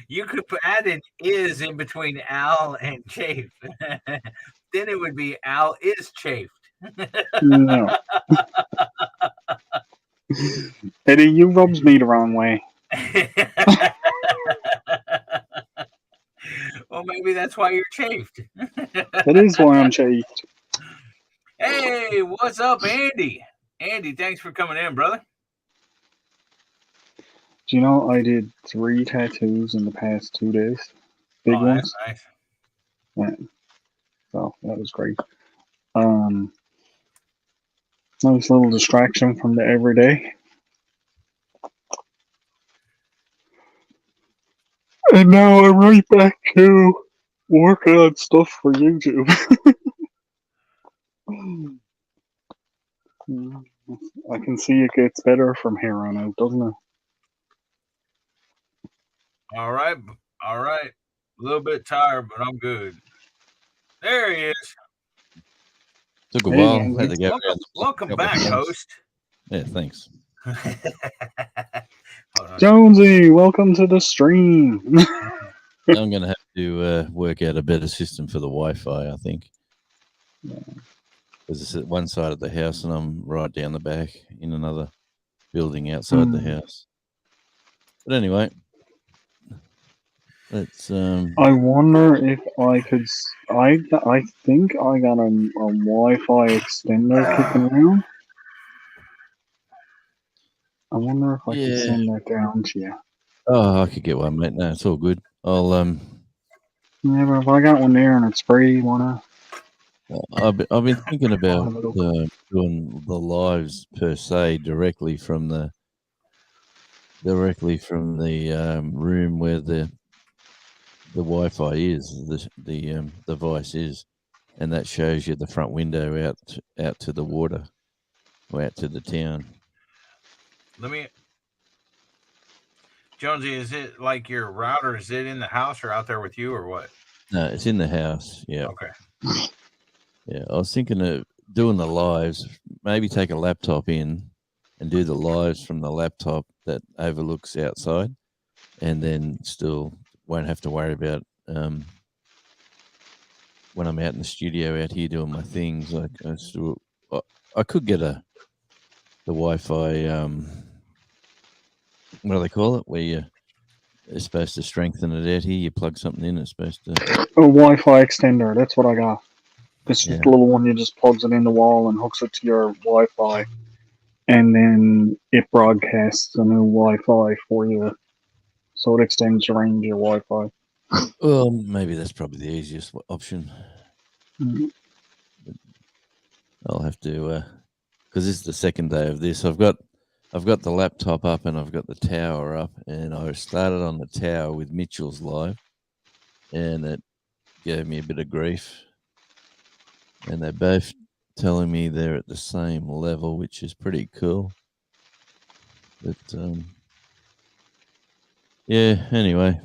You could add an is in between Al and Chafed. Then it would be Al is Chafed. No. Eddie, you rubs me the wrong way. Well, maybe that's why you're chafed. That is why I'm chafed. Hey, what's up, Andy? Andy, thanks for coming in, brother. Do you know I did 3 tattoos in the past 2 days? Big ones. That's nice. Yeah. So that was great. Nice little distraction from the everyday. And now I'm right back to working on stuff for YouTube. I can see it gets better from here on out, doesn't it? All right. A little bit tired, but I'm good. There he is. Took a Hey, while. Andy. Had to go around Welcome couple back, of times. host. Yeah, thanks. Hold on. Jonesy, welcome to the stream. I'm going to have to work out a better system for the Wi-Fi, I think. Because it's at one side of the house and I'm right down the back in another building outside the house. But anyway, let's... I wonder if I could... I think I got a Wi-Fi extender kicking around. I wonder if I could send that down to you. Oh, I could get one, mate. No, it's all good. I'll... Yeah, but if I got one there and it's free, wanna... I've been thinking about doing the lives per se directly from the room where the Wi-Fi is, the device is, and that shows you the front window out to the water, or out to the town. Jonesy, is it like your router? Is it in the house or out there with you or what? No, it's in the house. Yeah. Okay. Yeah, I was thinking of doing the lives, maybe take a laptop in and do the lives from the laptop that overlooks outside, and then still won't have to worry about when I'm out in the studio out here doing my things. Like I could get the Wi-Fi, what do they call it, where you're supposed to strengthen it out here. You plug something in, it's supposed to... A Wi-Fi extender, that's what I got. It's just a little one, you just plugs it in the wall and hooks it to your Wi-Fi. And then it broadcasts a new Wi-Fi for you. So it extends the range of your Wi-Fi. Well, maybe that's probably the easiest option. Mm-hmm. I'll have to, because this is the second day of this. I've got the laptop up and I've got the tower up, and I started on the tower with Mitchell's live, and it gave me a bit of grief. And they're both telling me they're at the same level, which is pretty cool. But yeah, anyway,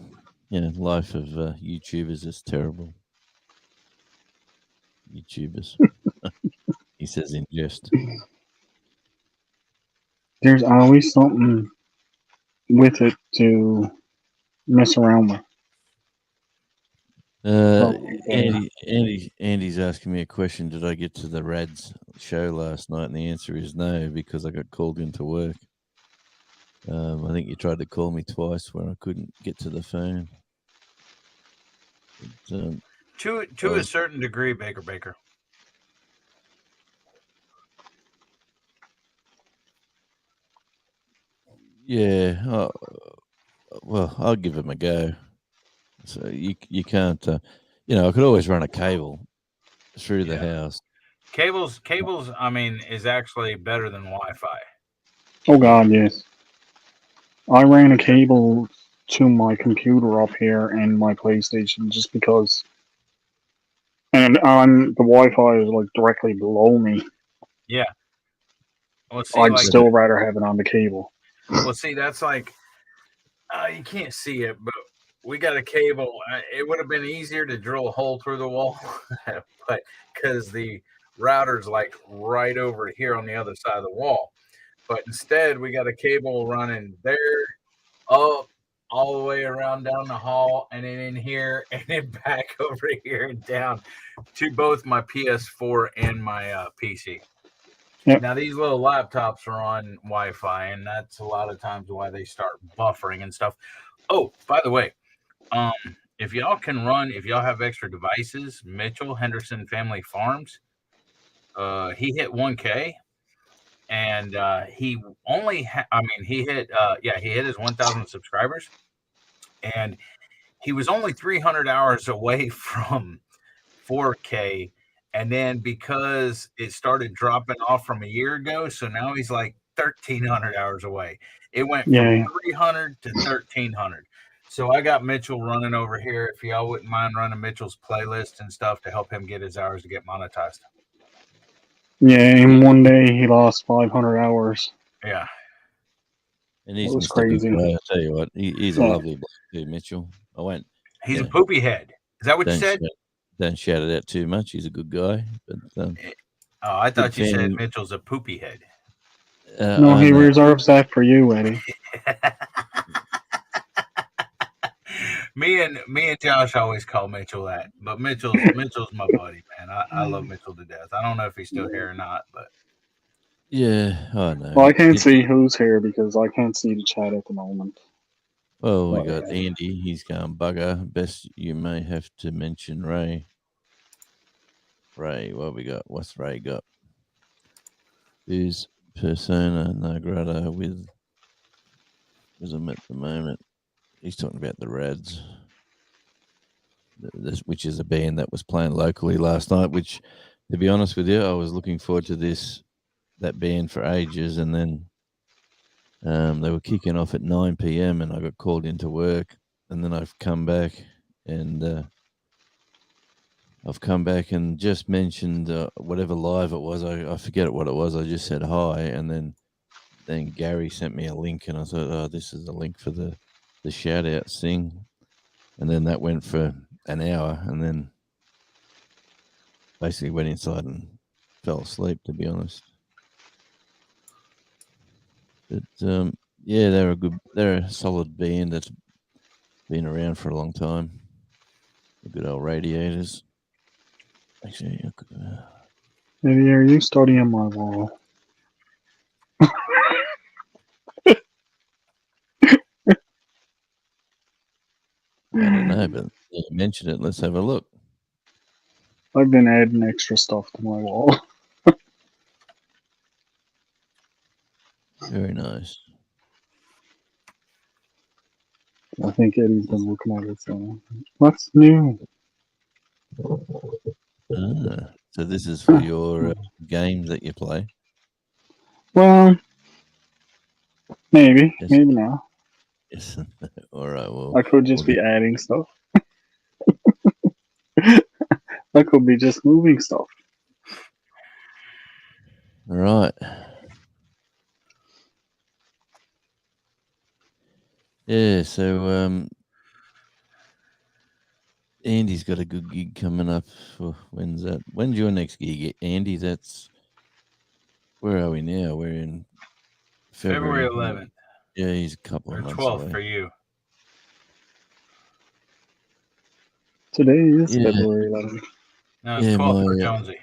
life of YouTubers is terrible. YouTubers, he says in jest. There's always something with it to mess around with. Andy's asking me a question. Did I get to the Rads show last night? And the answer is no, because I got called into work. I think you tried to call me twice where I couldn't get to the phone. But, to a certain degree, Baker. Yeah. Well, I'll give him a go. So you can't. I could always run a cable through the Yeah. house. Cables, I mean, is actually better than Wi-Fi. Oh God, yes. I ran a cable to my computer up here and my PlayStation just because, and the Wi-Fi is like directly below me. Yeah. Well, see, I'd like, still rather have it on the cable. that's like, you can't see it, but we got a cable. It would have been easier to drill a hole through the wall, but because the router's like right over here on the other side of the wall. But instead, we got a cable running there, up, all the way around down the hall, and then in here, and then back over here and down to both my PS4 and my PC. Yep. Now, these little laptops are on Wi-Fi, and that's a lot of times why they start buffering and stuff. Oh, by the way, if y'all have extra devices, Mitchell Henderson Family Farms, he hit 1K. And he only, he hit his 1,000 subscribers, and he was only 300 hours away from 4K. And then because it started dropping off from a year ago, so now he's like 1,300 hours away. It went from 300 to 1,300. So I got Mitchell running over here. If y'all wouldn't mind running Mitchell's playlist and stuff to help him get his hours to get monetized. Yeah, in one day he lost 500 hours. Yeah. And he's It was Mr. Good crazy. guy, I tell you what, he's a lovely bloke too, Mitchell. I won't. He's a poopy head. Is that what you said? Don't shout it out too much. He's a good guy. But I thought you said Mitchell's a poopy head. No, he reserves that for you, Eddie. Me and Josh always call Mitchell that, but Mitchell's my buddy, man. I love Mitchell to death. I don't know if he's still here or not, but yeah, I know. Well, I can't see who's here because I can't see the chat at the moment. Well, we got Andy. He's going bugger. Best you may have to mention Ray. Ray, what we got? What's Ray got? Who's persona non grata with him at the moment? He's talking about the Rads, which is a band that was playing locally last night. Which, to be honest with you, I was looking forward to that band for ages, and then they were kicking off at 9 p.m. and I got called into work, and then I've come back and just mentioned whatever live it was. I forget what it was. I just said hi, and then Gary sent me a link, and I thought, oh, this is a link for the shout out thing. And then that went for an hour, and then basically went inside and fell asleep, to be honest. But yeah, they're a solid band that's been around for a long time. The good old Radiators. Actually, Eddie, are you studying my wall? I don't know, but you mentioned it. Let's have a look. I've been adding extra stuff to my wall. Very nice. I think Eddie's been looking at it. So, what's new? So this is for your games that you play? Well, maybe not. Yes. All right. Well, I could just be adding stuff. I could be just moving stuff. All right. Yeah. So Andy's got a good gig coming up. When's that? When's your next gig, Andy? That's where are we now? We're in February 11th. Yeah, he's a couple of months 12th away. for you. Today is February 11th. No, it's 12th for Jonesy.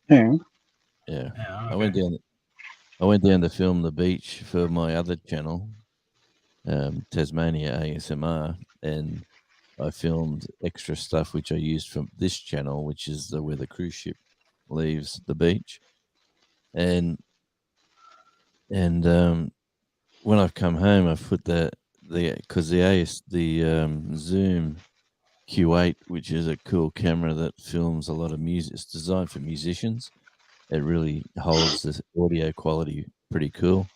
Yeah. Yeah. Okay. I went down to film the beach for my other channel, Tasmania ASMR, and I filmed extra stuff which I used from this channel, which is where the cruise ship leaves the beach, and when I've come home, I've put the Zoom Q8, which is a cool camera that films a lot of music. It's designed for musicians. It really holds the audio quality pretty cool.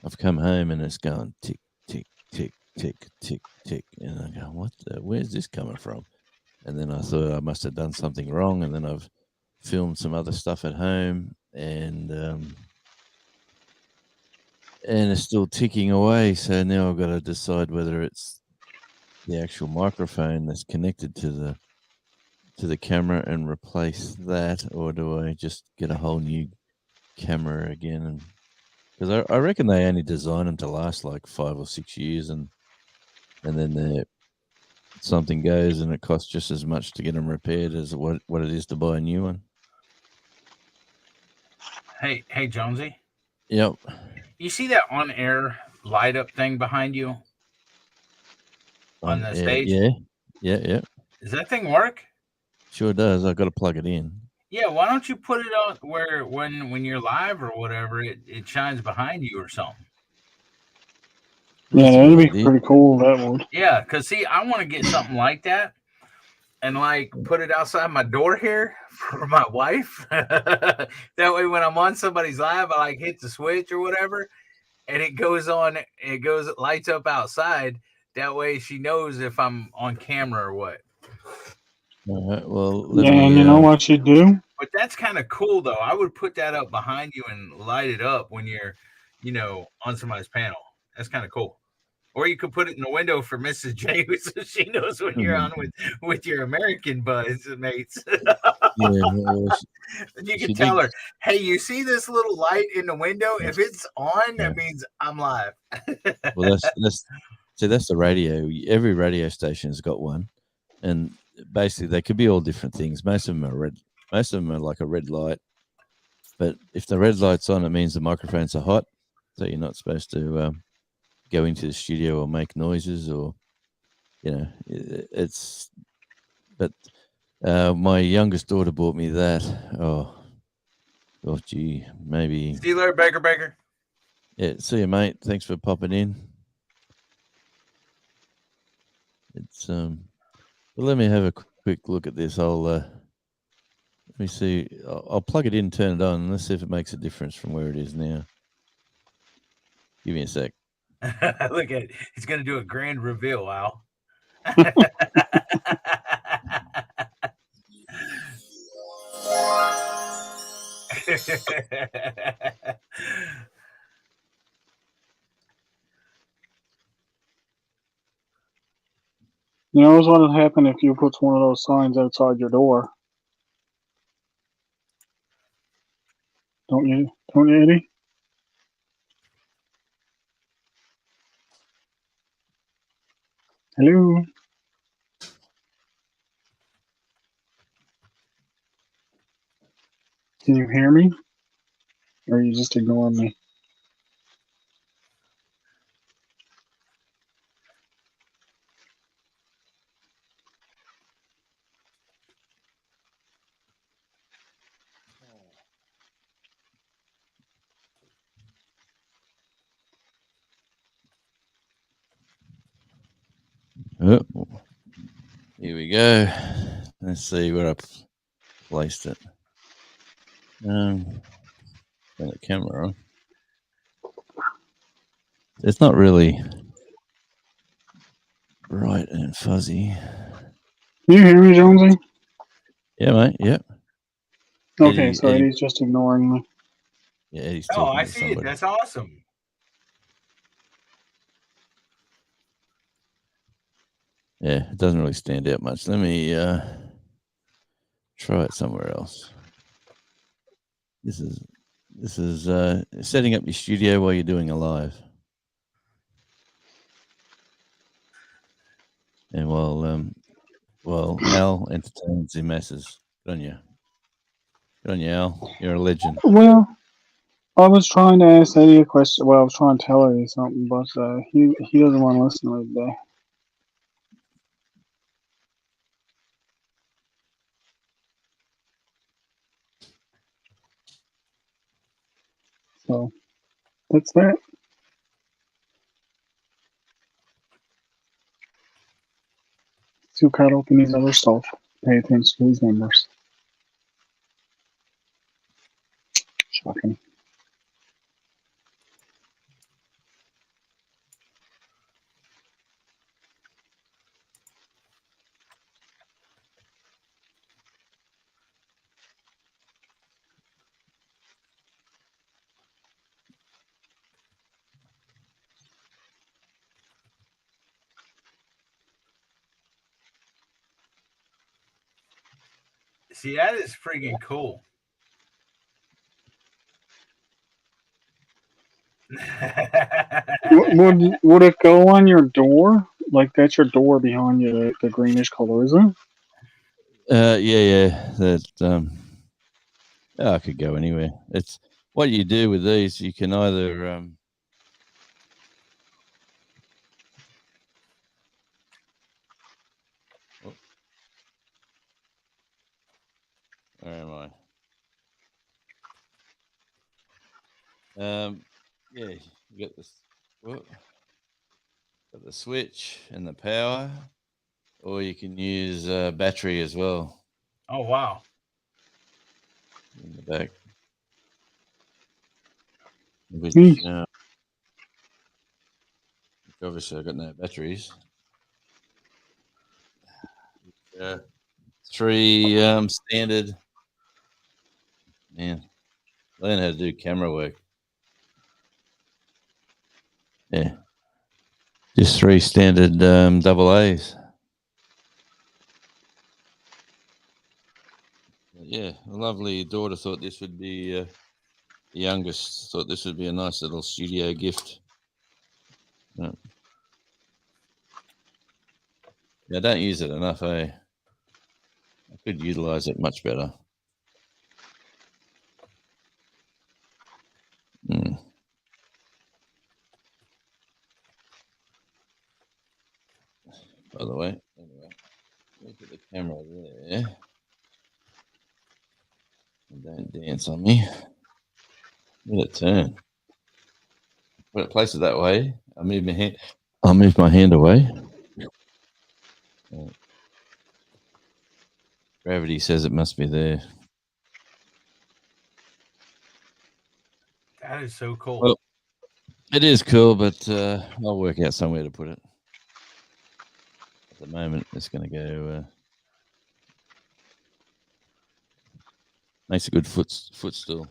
I've come home and it's going tick, tick, tick, tick, tick, tick. And I go, where's this coming from? And then I thought I must have done something wrong. And then I've filmed some other stuff at home and it's still ticking away. So now I've got to decide whether it's the actual microphone that's connected to the camera and replace that, or do I just get a whole new camera again? And because I reckon they only design them to last like 5 or 6 years, and then something goes and it costs just as much to get them repaired as what it is to buy a new one. Hey, Jonesy. Yep. You see that on-air light up thing behind you on the stage? Yeah. Does that thing work? Sure does. I've got to plug it in. Yeah, why don't you put it on where when you're live or whatever, it shines behind you or something? Yeah, that'd be pretty cool. That would. Yeah, because see, I want to get something like that and like put it outside my door here for my wife. That way, when I'm on somebody's live, I like hit the switch or whatever, and it goes on. It lights up outside. That way, she knows if I'm on camera or what. All right. Well, and you know what you do? But that's kind of cool, though. I would put that up behind you and light it up when you're, on somebody's panel. That's kind of cool. Or you could put it in the window for Mrs. J, so she knows when you're on with your American buds mates. You can tell her, hey, you see this little light in the window? If it's on, that means I'm live. Well, that's the radio. Every radio station's got one, and basically they could be all different things. Most of them are red. Most of them are like a red light. But if the red light's on, it means the microphones are hot, so you're not supposed to go into the studio or make noises, or it's. But my youngest daughter bought me that. Oh, gee, maybe. See you later, Baker. Yeah, see you, mate. Thanks for popping in. It's well, let me have a quick look at this. Let me see. I'll plug it in, turn it on, and let's see if it makes a difference from where it is now. Give me a sec. Look at it. He's going to do a grand reveal, Al. You know what would happen if you put one of those signs outside your door? Don't you, Eddie? Hello? Can you hear me? Or are you just ignoring me? Oh, here we go. Let's see where I placed it. Turn the camera on. It's not really bright and fuzzy. Can you hear me, Jonesy? Yeah, mate. Yep. Okay, so Eddie's just ignoring me. Yeah, Eddie's talking I to see somebody. it. That's awesome. Yeah, it doesn't really stand out much. Let me try it somewhere else. This is setting up your studio while you're doing a live. And while Al entertains the masses. Good on you. Good on you, Al. You're a legend. Well, I was trying to ask Eddie a question. Well, I was trying to tell Eddie something, but he doesn't want to listen to me today. So, that's that. too caught up in his other stuff. Pay attention to his numbers. Shocking. See, that is freaking cool. Would it go on your door? Like that's your door behind you, the greenish color, is it? Yeah. That I could go anywhere. It's what you do with these. You can either where am I? Yeah, you got this. Got the switch and the power, or you can use battery as well Oh, wow. in the back. Which obviously I've got no batteries. 3 standard. Man, learn how to do camera work. Yeah. Just 3 standard double A's. Yeah, a lovely daughter thought this would be the youngest. Thought this would be a nice little studio gift. Yeah, I don't use it enough, eh? I could utilize it much better. By the way, anyway, look at the camera there. And don't dance on me. Let it turn. When it places that way, I move my hand. I'll move my hand away. Gravity says it must be there. That is so cool. Well, it is cool, but I'll work out somewhere to put it. At the moment, it's going to go. Makes a good footstool.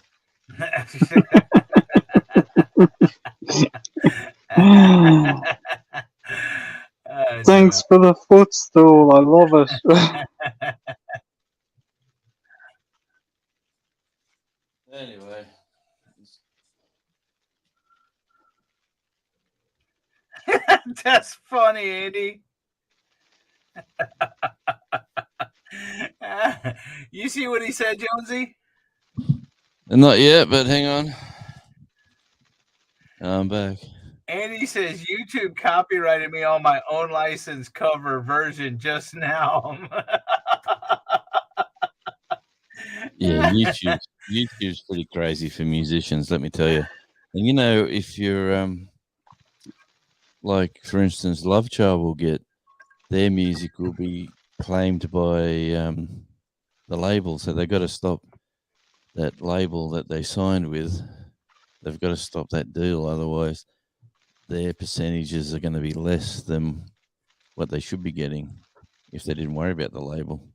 Thanks for the footstool. I love it. Anyway. That's funny, Andy. You see what he said, Jonesy? Not yet, but hang on. I'm back. Andy says YouTube copyrighted me on my own license cover version just now. Yeah, YouTube's pretty crazy for musicians, let me tell you. And if you're like, for instance, Love Child will get their music will be claimed by the label, so they've got to stop that label that they signed with. They've got to stop that deal, otherwise their percentages are going to be less than what they should be getting if they didn't worry about the label,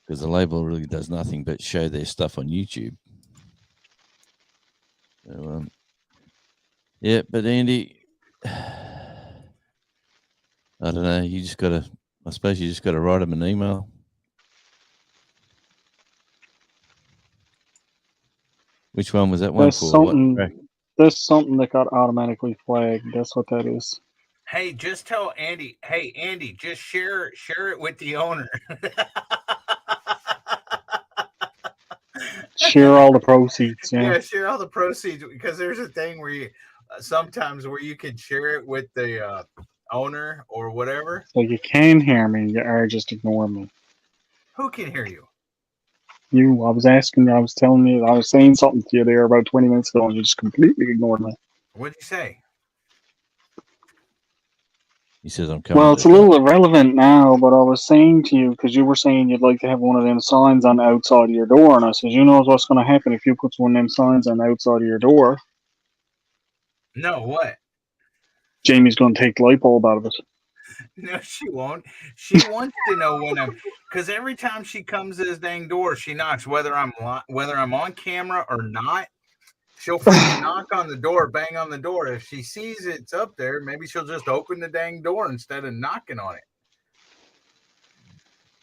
because the label really does nothing but show their stuff on YouTube. So, yeah, but Andy, I don't know. I suppose you just got to write them an email. Which one was that one for? There's something that got automatically flagged. That's what that is. Hey, just tell Andy. Hey, Andy, just share it with the owner. Share all the proceeds. Yeah, share all the proceeds, because there's a thing where you sometimes where you can share it with the owner or whatever. So you can hear me, or just ignore me. Who can hear you? You. I was asking you. I was telling you. I was saying something to you there about 20 minutes ago, and you just completely ignored me. What did you say? He says, I'm coming. Well, it's a little irrelevant now, but I was saying to you, because you were saying you'd like to have one of them signs on the outside of your door, and I said, you know what's going to happen if you put one of them signs on the outside of your door? No, what? Jamie's going to take the light bulb out of it. No, she won't. She wants to know when I'm, because every time she comes to this dang door, she knocks, whether I'm on camera or not. She'll freaking knock on the door, bang on the door. If she sees it's up there, maybe she'll just open the dang door instead of knocking on it.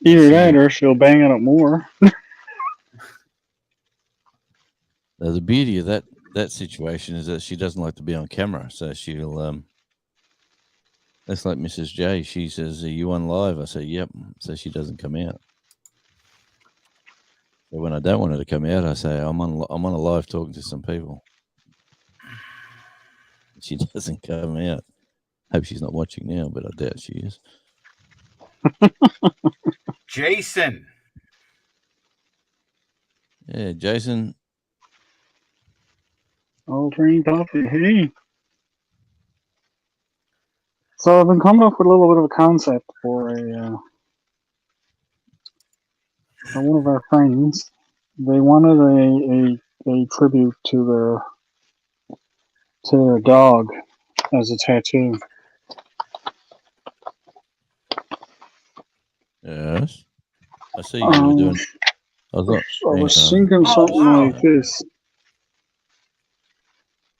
Either that or she'll bang on it more. The beauty of that situation is that she doesn't like to be on camera, so she'll that's like Mrs. J. She says, "Are you on live?" I say, "Yep." So she doesn't come out. But when I don't want her to come out, I say, I'm on a live talking to some people." She doesn't come out. Hope she's not watching now, but I doubt she is. Jason. Yeah, Jason. Oh, green coffee. Hey. So I've been coming up with a little bit of a concept for one of our friends. They wanted a tribute to their dog as a tattoo. Yes. I see you were doing. I was thinking something like this.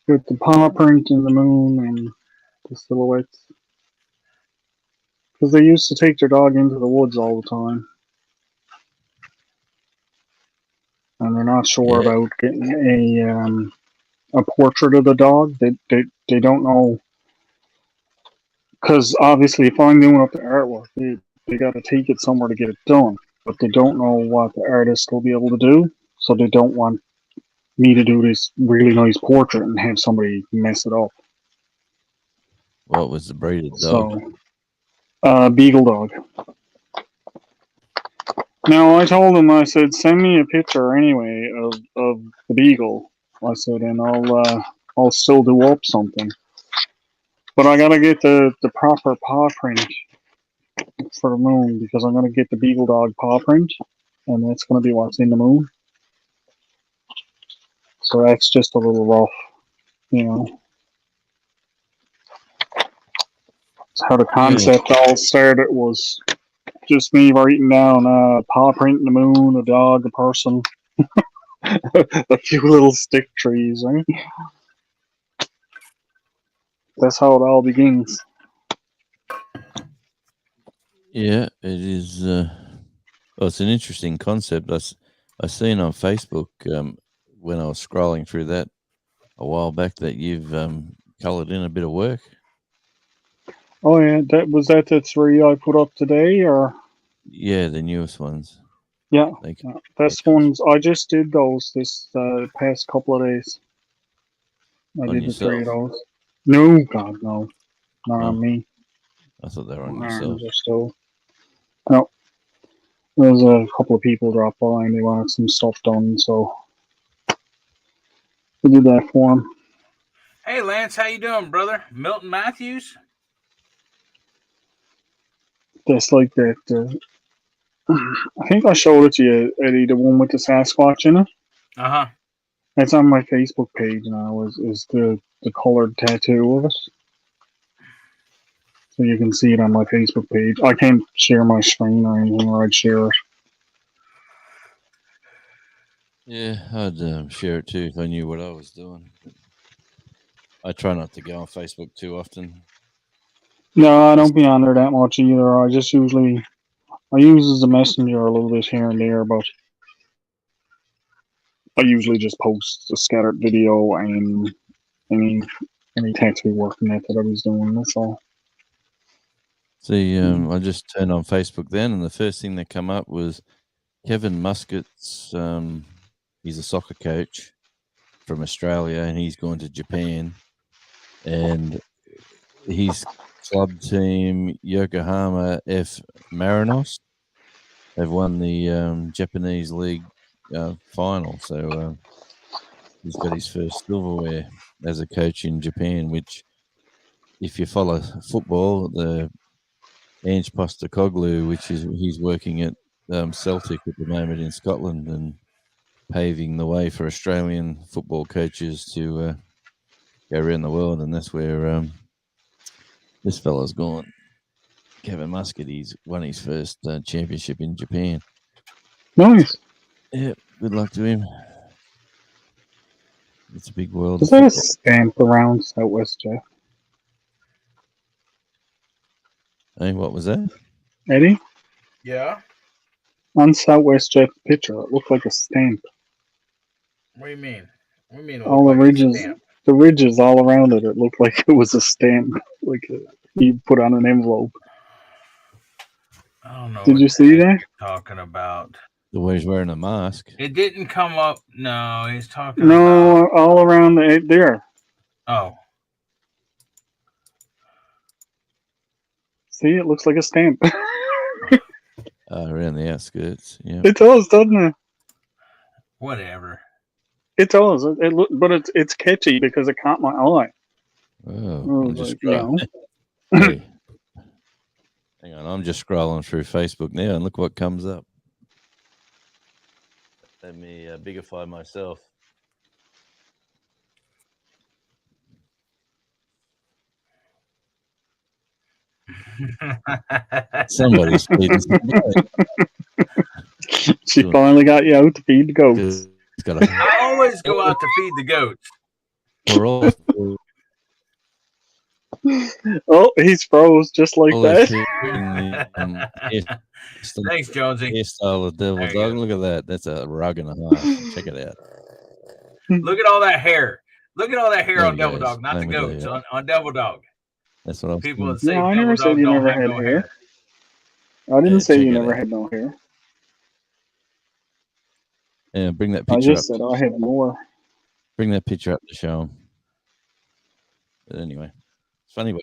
With the paw print and the moon and the silhouettes. Because they used to take their dog into the woods all the time. And they're not sure about getting a portrait of the dog. They don't know. Because obviously if I'm doing up the artwork, they got to take it somewhere to get it done. But they don't know what the artist will be able to do. So they don't want me to do this really nice portrait and have somebody mess it up. What was the breed of the dog? So, beagle dog. Now I told him, I said, send me a picture anyway of the beagle. I said, and I'll still do up something. But I gotta get the proper paw print for the moon because I'm gonna get the beagle dog paw print, and that's gonna be what's in the moon. So that's just a little rough, you know. That's how the concept all started was just me writing down paw print in the moon, a dog, a person, a few little stick trees, right? That's how it all begins. Yeah, it is. Well, it's an interesting concept. I seen on Facebook when I was scrolling through that a while back that you've coloured in a bit of work. Oh yeah, that the three I put up today, or yeah, the newest ones. Yeah, that's ones I just did those this past couple of days. I did the three of those. No, God, no, not on me. I thought they were on yourself. No, there was a couple of people dropped by and they wanted some stuff done, so we did that for them. Hey, Lance, how you doing, brother? Milton Matthews? That's like that. I think I showed it to you, Eddie, the one with the Sasquatch in it. Uh-huh. That's on my Facebook page now, is the colored tattoo of it. So you can see it on my Facebook page. I can't share my screen or anything, or I'd share it. Yeah, I'd share it too if I knew what I was doing. I try not to go on Facebook too often. No, I don't be on there that much either. I just usually, I use as a messenger a little bit here and there, but I usually just post a scattered video and any tattoo work and that I was doing. That's all. See, I just turned on Facebook then, and the first thing that come up was Kevin Muscat's. He's a soccer coach from Australia, and he's going to Japan, and his club team Yokohama F Marinos have won the Japanese league final. So he's got his first silverware as a coach in Japan, which if you follow football, the Ange Postecoglou, he's working at Celtic at the moment in Scotland and paving the way for Australian football coaches to go around the world, and that's where this fella's gone. Kevin Muscat, he's won his first championship in Japan. Nice. Yeah, good luck to him. It's a big world. Is there a stamp around Southwest Jeff? Hey, what was that? Eddie? Yeah. On Southwest Jeff's picture, it looked like a stamp. What do you mean? What do you mean? it All looked the like a ridges, stamp? the ridges all around it, it looked like it was a stamp, like you put on an envelope. I don't know. Did what you the see heck that? you're talking about? The way he's wearing a mask. It didn't come up. No, he's talking No, about. all around there. Oh, See, it looks like a stamp. Around the outskirts. Yeah. It does, doesn't it? whatever. It does. But it's catchy because it caught my eye. Oh, I'm just Like, you know. Hey. Hang on, I'm just scrolling through Facebook now, and look what comes up. Let me bigify myself. Somebody's feeding somebody. She finally got you out to feed the goats. It's got a I always go out to feed the goats. we're all Oh, he's froze just like that. Thanks, Jonesy. Hairstyle of Devil There you Dog. go. Look at that. That's a rug and a half. Check it out. Look at all that hair. Look at all that hair There on you Devil go. Dog, not the Let me tell goats. you. On Devil Dog. That's what I'm People saying. that say No, I Devil never Dog said you don't never have had no hair. hair. I didn't Yeah, say check you it never out. had no hair. Yeah, bring that I picture just up. said I had more. Bring that picture up to show them. But anyway, it's funny.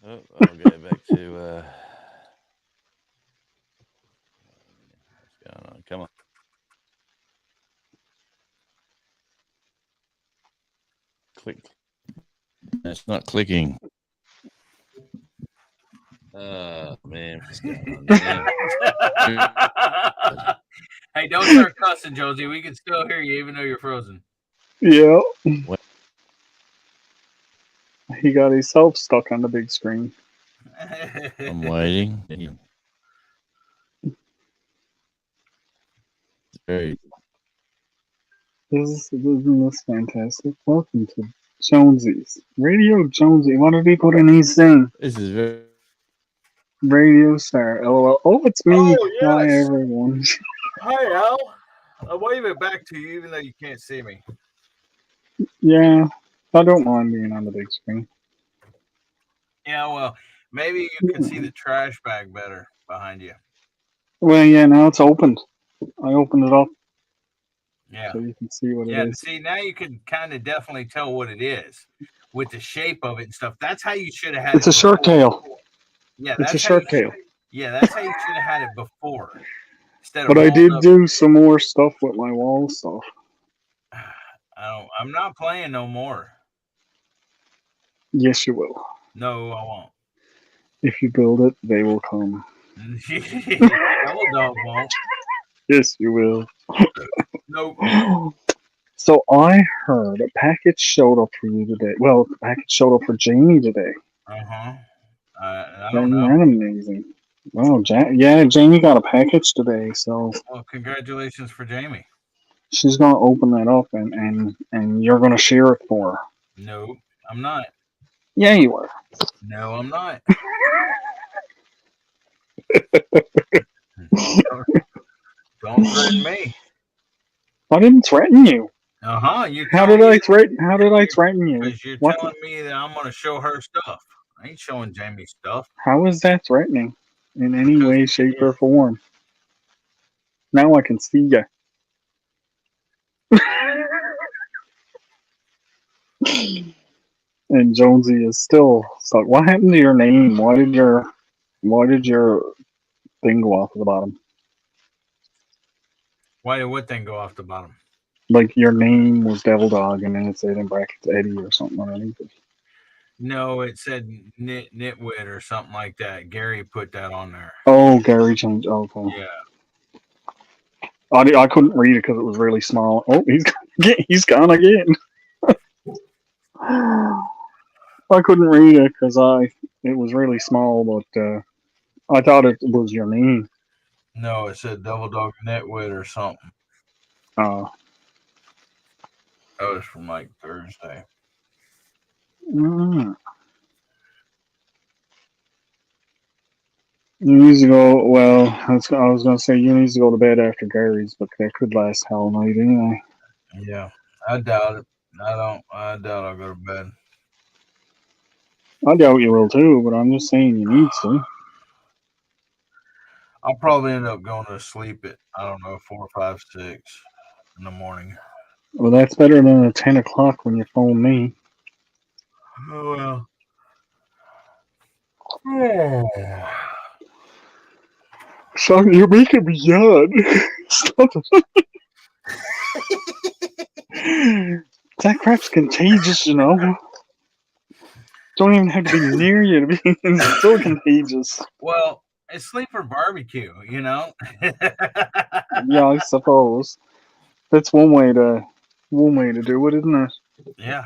Oh, I'll go back to. What's going on? Come on. Click. It's not clicking. Oh man, what's going on now? Hey, don't start cussing, Josie. We can still hear you even though you're frozen. Yeah. What? He got himself stuck on the big screen. I'm waiting. Very Isn't this fantastic? Welcome to Jonesy's. Radio Jonesy. What did he put in his thing? This is very. Radio Star. LOL. Oh, it's me. Oh, Hi, yes. everyone. Hi, Al. I'll wave it back to you even though you can't see me. Yeah, I don't mind being on the big screen. Yeah, well, maybe you can see the trash bag better behind you. Well, yeah, now it's opened. I opened it up Yeah. so you can see what Yeah, it is. see, now you can kind of definitely tell what it is with the shape of it and stuff. That's how you should have had it. It's a shark before. tail. Yeah, It's that's a how you shark tail. Yeah, that's how you should have had it before. Instead of But I rolling did up- do some more stuff with my wall stuff. I'm not playing no more. Yes, you will. No, I won't. If you build it, they will come. Devil Dog won't. Yes, you will. Nope. So I heard a package showed up for you today. Well, the package showed up for Jamie today. Uh-huh. I don't Isn't know. that amazing? Wow, yeah, Jamie got a package today, so Well, congratulations for Jamie. she's gonna open that up and you're gonna share it for her. No, I'm not. Yeah, you are. No, I'm not. Don't threaten me. I didn't threaten you. You're How did I threaten you? Because you're What? telling me that I'm going to show her stuff. I ain't showing Jamie stuff. How is that threatening in any way, shape, or form? Now I can see you. And Jonesy is still stuck. What happened to your name? Why did your thing go off at the bottom? Why did what thing go off the bottom? Like your name was Devil Dog, and then it said in brackets Eddie or something underneath it. No, it said Nitwit or something like that. Gary put that on there. Oh, Gary changed. Okay. Yeah. I couldn't read it because it was really small. Oh, he's gone again. I couldn't read it because it was really small, but I thought it was your name. No, it said Double Dog Nitwit or something. Uh, That was from like Thursday. mm. You need to go. Well, I was going to say you need to go to bed after Gary's, but that could last all night anyway. Yeah, I doubt it. I doubt I'll go to bed. I doubt you will too, but I'm just saying you need to. I'll probably end up going to sleep at, I don't know, 4, 5, 6 in the morning. Well, that's better than at 10 o'clock when you phone me. Oh, well. Oh. Son, you're making me yawn. Stop it. That crap's contagious, you know. Don't even have to be near you to be. It's still contagious. Well, it's sleeper barbecue, you know? Yeah, I suppose. That's one way to do it, isn't it? Yeah.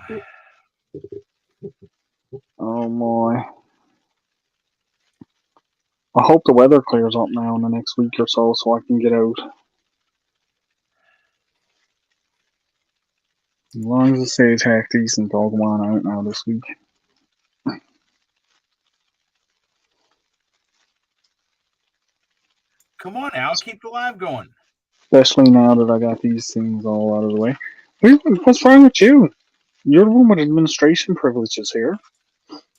Oh my. I hope the weather clears up now in the next week or so I can get out. As long as it stays half decent, I'll go on out now this week. Come on now, keep the live going. Especially now that I got these things all out of the way. What's wrong with you? You're the one with administration privileges here.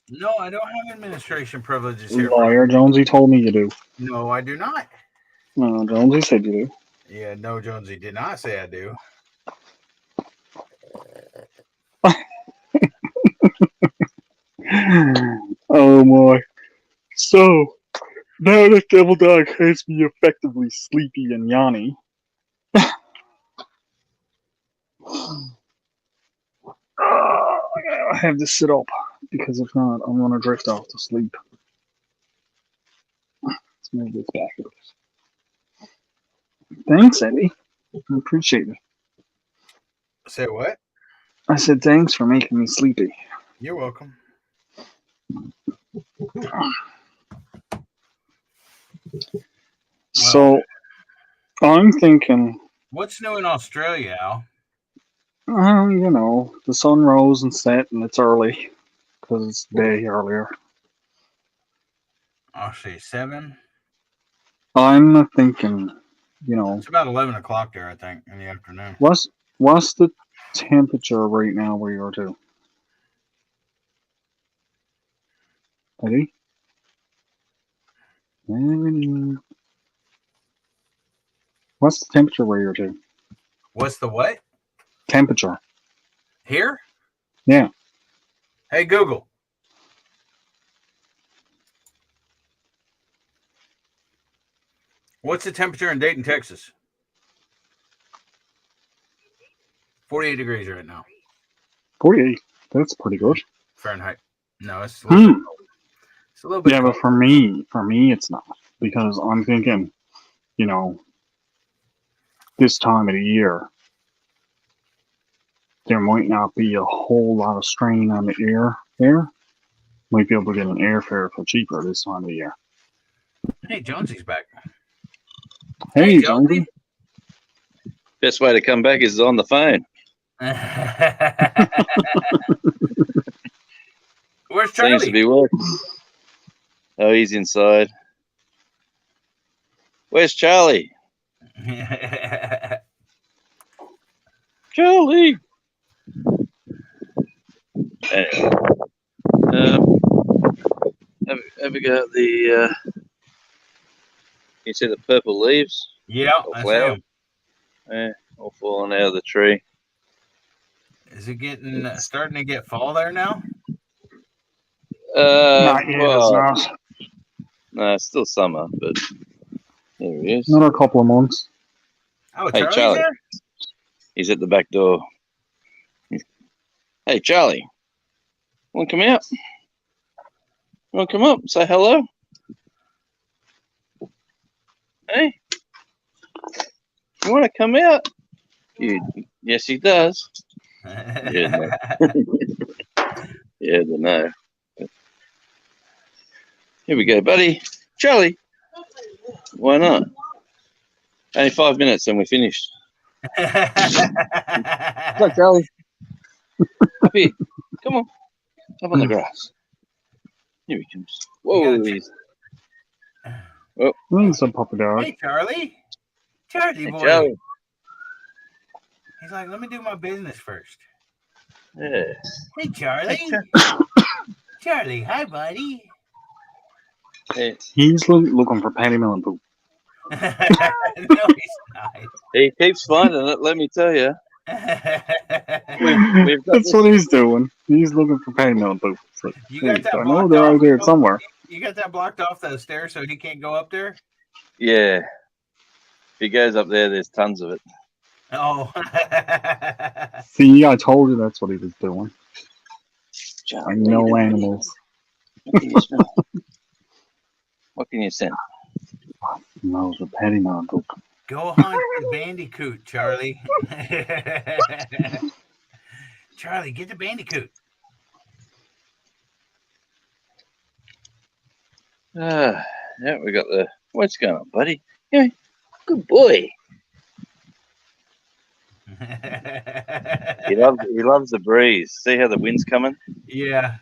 No, I don't have administration privileges here. Liar, Jonesy told me you do. No, I do not. No, Jonesy said you do. Yeah, no, Jonesy did not say I do. Oh my. So, now that Devil Dog has me effectively sleepy and yawny, I have to sit up because if not, I'm going to drift off to sleep. Let's move this back a bit. Thanks, Eddie. I appreciate it. Say what? I said thanks for making me sleepy. You're welcome. So, I'm thinking, What's new in Australia, Al? you know, the sun rose and set and it's early because it's day earlier. I'll say 7. I'm thinking, you know, It's about 11 o'clock there, I think, in the afternoon. what's the temperature right now where you are to? Eddie? What's the temperature where you're to? What's the what? Temperature. Here? Yeah. Hey, Google. What's the temperature in Dayton, Texas? 48 degrees right now. 48. That's pretty good. Fahrenheit. No, it's a little bit cold. It's a little bit Yeah, cold. but for me, it's not because I'm thinking, you know, this time of the year, there might not be a whole lot of strain on the air there. Might be able to get an airfare for cheaper this time of the year. Hey, Jonesy's back. Hey, Jonesy. Jonesy. Best way to come back is on the phone. Where's Seems Charlie? to be working. Oh, he's inside. Where's Charlie? Charlie. Anyway, have a go at the. You see the purple leaves? Yeah, Or I see flower? him. Yeah, all falling out of the tree. Is it getting starting to get fall there now? Not yet, it's Well, not. no, it's still summer, but there he is. Another couple of months. Oh, Hey, Charlie's Charlie. there? He's at the back door. Hey, Charlie. Want to come out? Want to come up? Say hello? Hey? You want to come out? Yes, he does. Yeah, no. Yeah, no. Here we go, buddy. Charlie. Why not? Only 5 minutes and we're finished. Come on, Charlie. Up here. Come on. Up on the grass. Here he comes. Whoa, he's... He's a puppy dog. Hey, Charlie. Charlie Hey, boy. Charlie. He's like, let me do my business first. Yeah. Hey, Charlie. Charlie, hi, buddy. Hey. He's looking for Patty Melon poop. No, he's not. He keeps finding it, let me tell you. We've got That's what he's doing. He's looking for Patty Melon poop. So, You got that I know blocked they're out off? there somewhere. You got that blocked off the stairs so he can't go up there? Yeah. If he goes up there, there's tons of it. Oh. See, I told you that's what he was doing. Charlie, I know animals. What can you smell? What can you scent? Smells of Patty Melon poop. Go hunt the bandicoot, Charlie. Charlie, get the bandicoot. Yeah, we got the... What's going on, buddy? Yeah, good boy. He loves the breeze. See how the wind's coming? Yeah.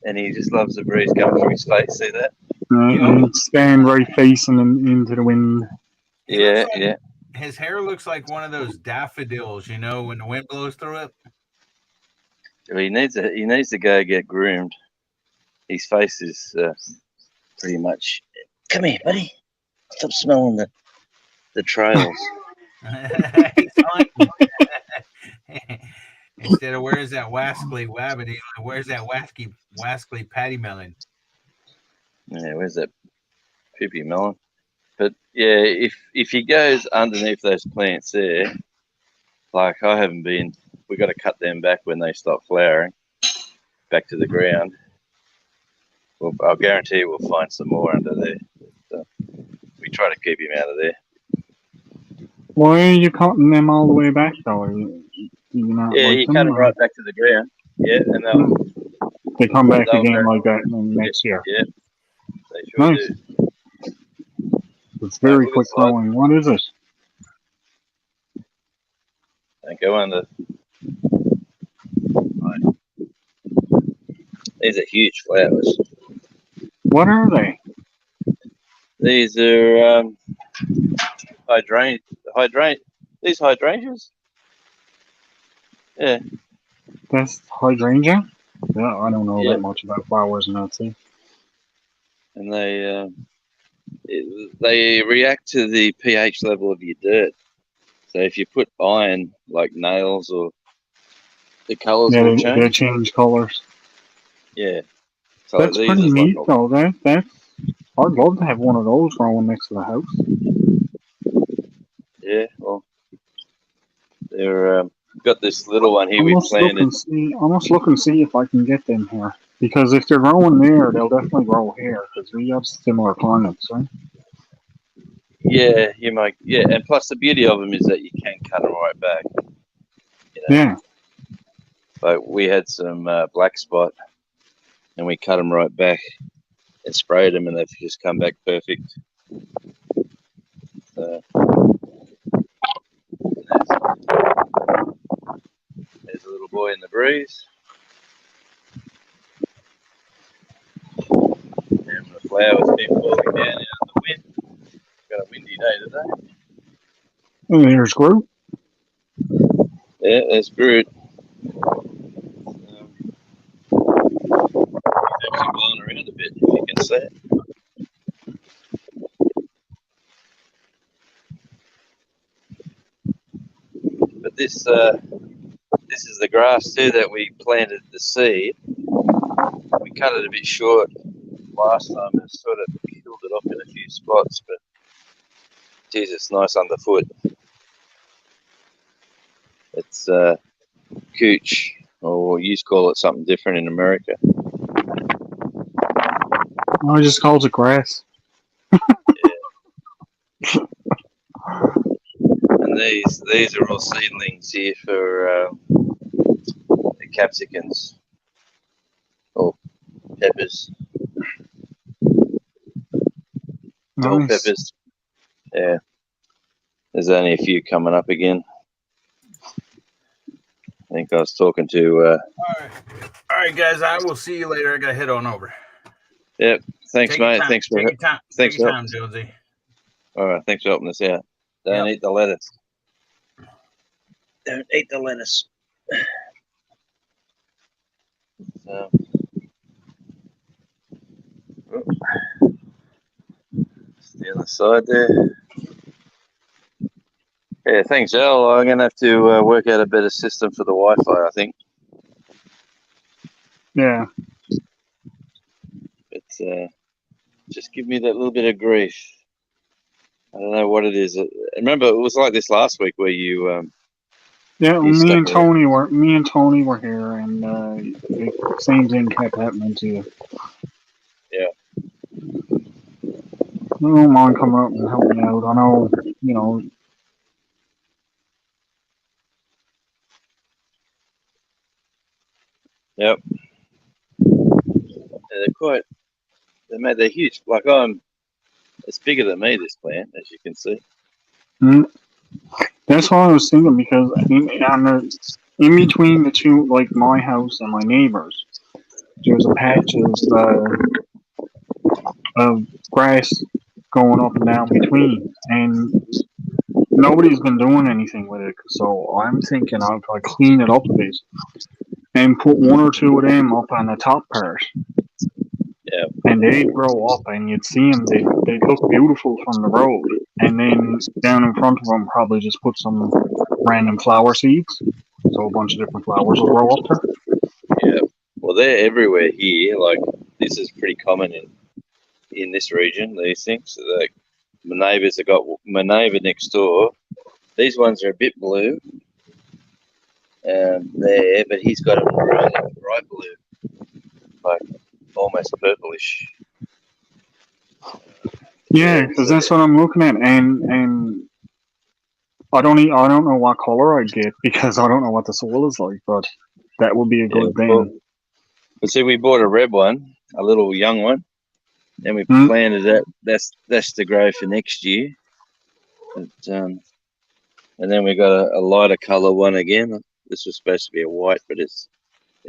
And he just loves the breeze coming through his face. See that? And stand right facing him into the wind. He Yeah, looks like- yeah. His hair looks like one of those daffodils, you know, when the wind blows through it. Well, he needs to go get groomed. His face is pretty much... Come here, buddy. Stop smelling the trails. He's hunting. Instead of where's that wascally wabbity, where's that wascally patty melon? Yeah, where's that poopy melon? But yeah, if he goes underneath those plants there, like I haven't been, we got to cut them back when they stop flowering, back to the ground. Well, I'll guarantee we'll find some more under there. So we try to keep him out of there. Why are you cutting them all the way back, though? You not Yeah, like you them, cut them or right back to the ground. Yeah, and they come back they'll again go- like that next year. yeah, they sure Nice. do. It's very look quick inside. growing. What is it? Don't go under. Right. These are huge flowers. What are they? These are these hydrangeas. Yeah, That's hydrangea? Yeah, I don't know Yeah. that much about flowers and that, see. and they react to the pH level of your dirt. So if you put iron, like nails, or the colours Yeah, will they change. change colours. Yeah, so That's these pretty is neat, like though. I'd love to have one of those growing next to the house. yeah. Well, they're got this little one here I we must look planted. and see. I must look and see if I can get them here. Because if they're growing there, they'll definitely grow here. Because we have similar climates, right? Yeah, you might. Yeah, and plus the beauty of them is that you can cut them right back. You know? Yeah. Like we had some black spot, and we cut them right back and sprayed them, and they've just come back perfect. So, there's a little boy in the breeze, and the flowers keep falling down out of the wind. Got a windy day today. And there's Groot. Yeah, that's Groot. He's actually blowing around a bit, if you can see it. But this is the grass too that we planted the seed. We cut it a bit short last time. It sort of killed it off in a few spots, but geez, it's nice underfoot. It's cooch, or you call it something different in America. I just called it grass. And these are all seedlings here for the capsicums or peppers, bell Nice. peppers. Yeah, there's only a few coming up again. I think I was talking to. All right, guys. I will see you later. I gotta head on over. Yep. Thanks, Take your mate. time. Thanks for Take your time. thanks Take your for time, Jonesy. all right. Thanks for helping us out. Don't eat the lettuce. Don't eat the lettuce. So, stay on the side there. Yeah, thanks, Al. I'm going to have to work out a better system for the Wi-Fi, I think. Yeah. But just give me that little bit of grief. I don't know what it is. Remember, it was like this last week where you Yeah, well, you me stuck and Tony were here, and the same thing kept happening to you. Yeah. I don't mind coming up and helping out. I know, you know. Yep. Yeah, they're huge. Like it's bigger than me, this plant, as you can see. That's what I was thinking, because in between the two, like my house and my neighbors, there's a patches of grass going up and down between, and nobody's been doing anything with it. So I'm thinking I'll clean it up a bit and put one or two of them up on the top part. Yeah. And they'd grow up, and you'd see them. They'd look beautiful from the road. And then down in front of them, probably just put some random flower seeds. So a bunch of different flowers will grow up there. Yeah. Well, they're everywhere here. Like, this is pretty common in this region, these things. So like, my neighbour next door, these ones are a bit blue there, but he's got them bright blue, like almost purplish. Yeah, because that's what I'm looking at, and I don't know what color I'd get, because I don't know what the soil is like, but that would be a good thing. Well, but see, we bought a red one, a little young one, and we planted it. That's the grow for next year. But, and then we got a lighter color one again. This was supposed to be a white, but it's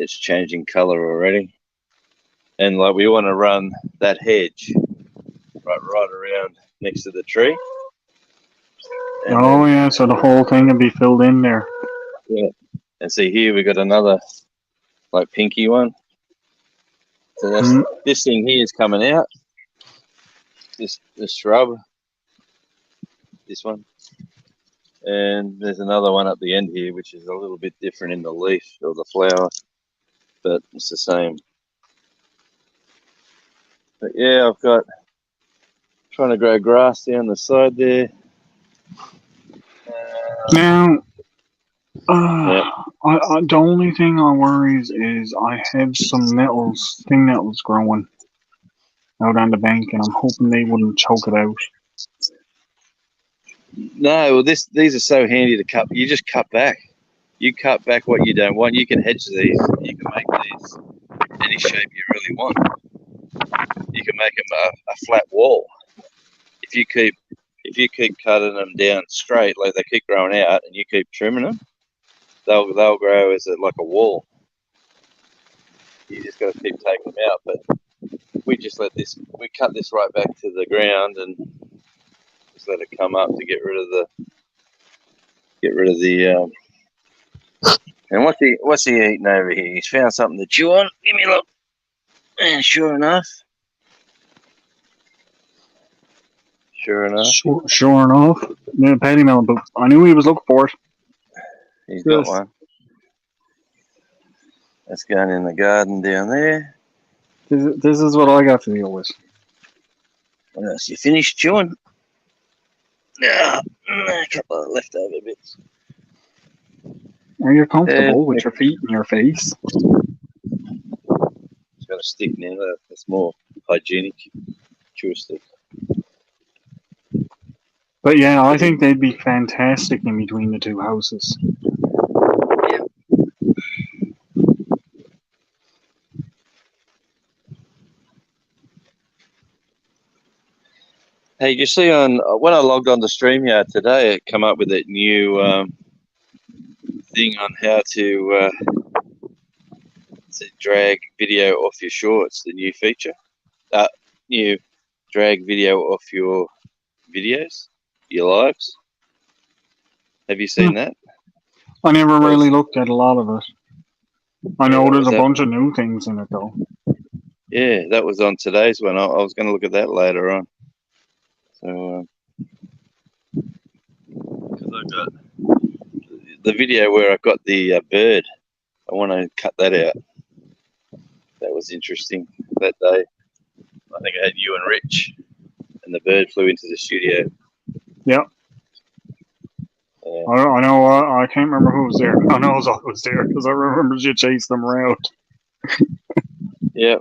changing color already. And like, we want to run that hedge right around next to the tree. And yeah, so the whole thing would be filled in there. Yeah. And see, here we got another like pinky one. So that's this thing here is coming out. This shrub. This one. And there's another one at the end here, which is a little bit different in the leaf or the flower, but it's the same. But yeah, I've got trying to grow grass down the side there. Now, the only thing I worries is I have some sting nettles growing out on the bank, and I'm hoping they wouldn't choke it out. No, well, these are so handy to cut. You just cut back. You cut back what you don't want. You can hedge these. You can make these any shape you really want. You can make them a flat wall. If you keep cutting them down straight, like they keep growing out, and you keep trimming them, they'll grow as like a wall. You just got to keep taking them out. But we just we cut this right back to the ground and just let it come up to get rid of the. And what's he eating over here? He's found something to chew on. Give me a look. And sure enough. Sure enough. Yeah, Paddy Melon. But I knew he was looking for it. He's got one. That's going in the garden down there. This is what I got to deal with. What else? You finished chewing? A couple of leftover bits. Are you comfortable with your feet in your face? It's got a stick now. That's more hygienic. Chew stick. But yeah, I think they'd be fantastic in between the two houses. Hey, you see on when I logged on to StreamYard today, it come up with that new thing on how to drag video off your shorts. The new feature, new drag video off your videos, your lives. Have you seen that? I never really looked at a lot of it. I know Yeah, there's a that- bunch of new things in it though. Yeah, that was on today's one. I was going to look at that later on. So, because I got the video where I got the bird, I want to cut that out. That was interesting that day. I think I had you and Rich, and the bird flew into the studio. Yeah. I know. I can't remember who was there. I know I was there because I remember you chased them around. Yeah.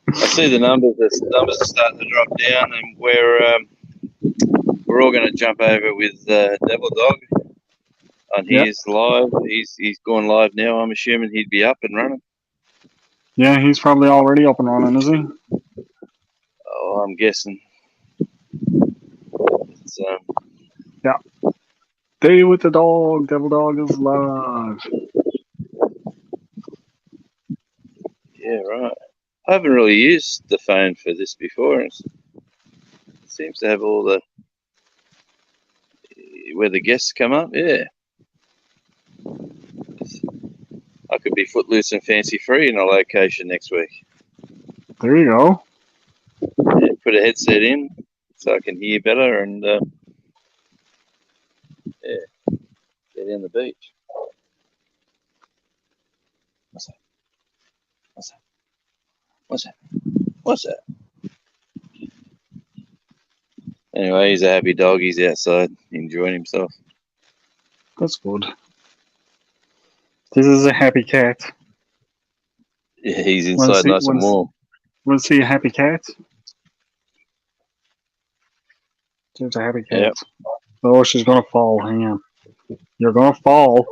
I see the numbers. The numbers are starting to drop down, and we're all going to jump over with Devil Dog on his live. He's gone live now. I'm assuming he'd be up and running. Yeah, he's probably already up and running, is he? Oh, I'm guessing. It's, Yeah. Day with the dog. Devil Dog is live. Yeah, right. I haven't really used the phone for this before. It seems to have all the where the guests come up. Yeah, I could be footloose and fancy free in a location next week. There you go. Yeah, put a headset in so I can hear better and yeah, get in the beach. What's that? What's that? What's that? What's that? Anyway, he's a happy dog. He's outside enjoying himself. That's good. This is a happy cat. Yeah, he's Wanna inside see- nice and wanna see- warm. Want to see a happy cat? There's a happy cat. Yep. Oh, she's gonna fall. Hang on. You're gonna fall.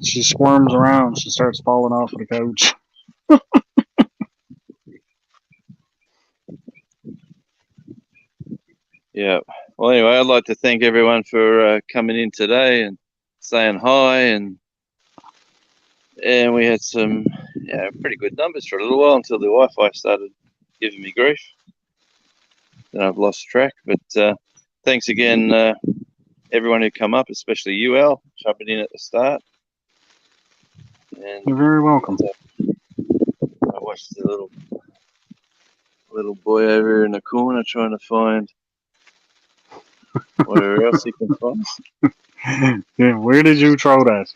She squirms around. She starts falling off of the couch. Yeah. Well, anyway, I'd like to thank everyone for coming in today and saying hi, and we had some pretty good numbers for a little while until the Wi-Fi started giving me grief. Then I've lost track. But thanks again, everyone who come up, especially you, Al, jumping in at the start. And You're very welcome. I watched the little boy over here in the corner trying to find whatever else he can find. Yeah, where did you throw that?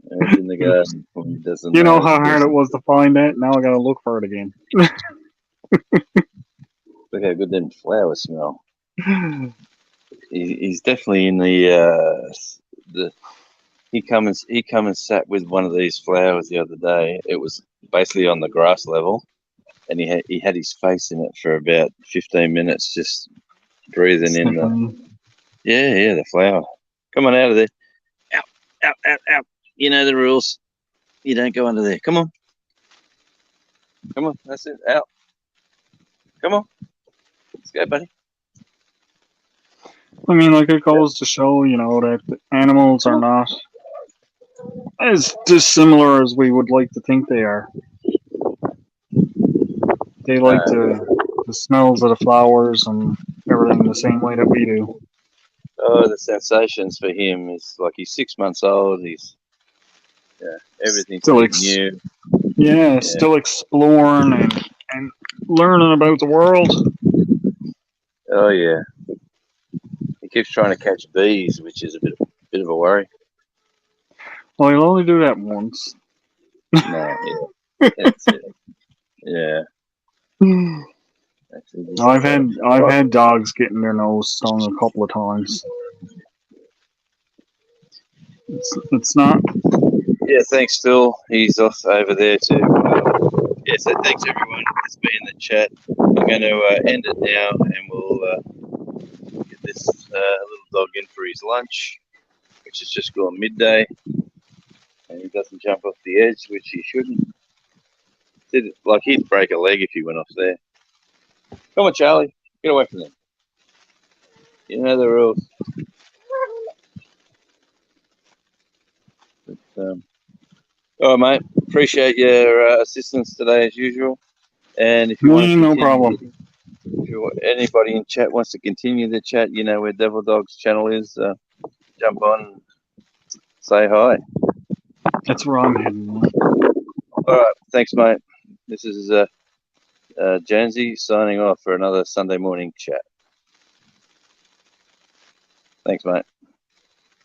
It's in the garden. He doesn't You know know. how hard it was to find that? Now I gotta look for it again. Look how good them flowers smell. He's definitely in the. He come and sat with one of these flowers the other day. It was basically on the grass level, and he had his face in it for about 15 minutes, just breathing in the flower. Come on out of there. Out. You know the rules. You don't go under there. Come on. That's it. Out. Come on. Let's go, buddy. I mean, like, it goes to show, you know, that the animals are not as dissimilar as we would like to think they are. They like the smells of the flowers and everything the same way that we do. Oh, the sensations for him is like he's 6 months old. Everything's Still new. Yeah, still exploring and learning about the world. Oh yeah. He keeps trying to catch bees, which is a bit of a worry. Well, he'll only do that once. No, yeah. That's it. Yeah. Actually I've had dogs getting their nose stung a couple of times. It's not. Yeah, thanks, Phil. He's off over there to. Yeah, so thanks everyone. It's been the chat. I'm going to end it now, and we'll get this little dog in for his lunch, which has just gone midday, and he doesn't jump off the edge, which he shouldn't. He'd break a leg if he went off there. Come on, Charlie, get away from them. You know the rules. But, all right, mate. Appreciate your assistance today as usual. And if you want to No continue, problem. if anybody in chat wants to continue the chat, you know where Devil Dog's channel is. Jump on, say hi. That's where I'm heading. All right, thanks, mate. This is Janzi signing off for another Sunday morning chat. Thanks, mate.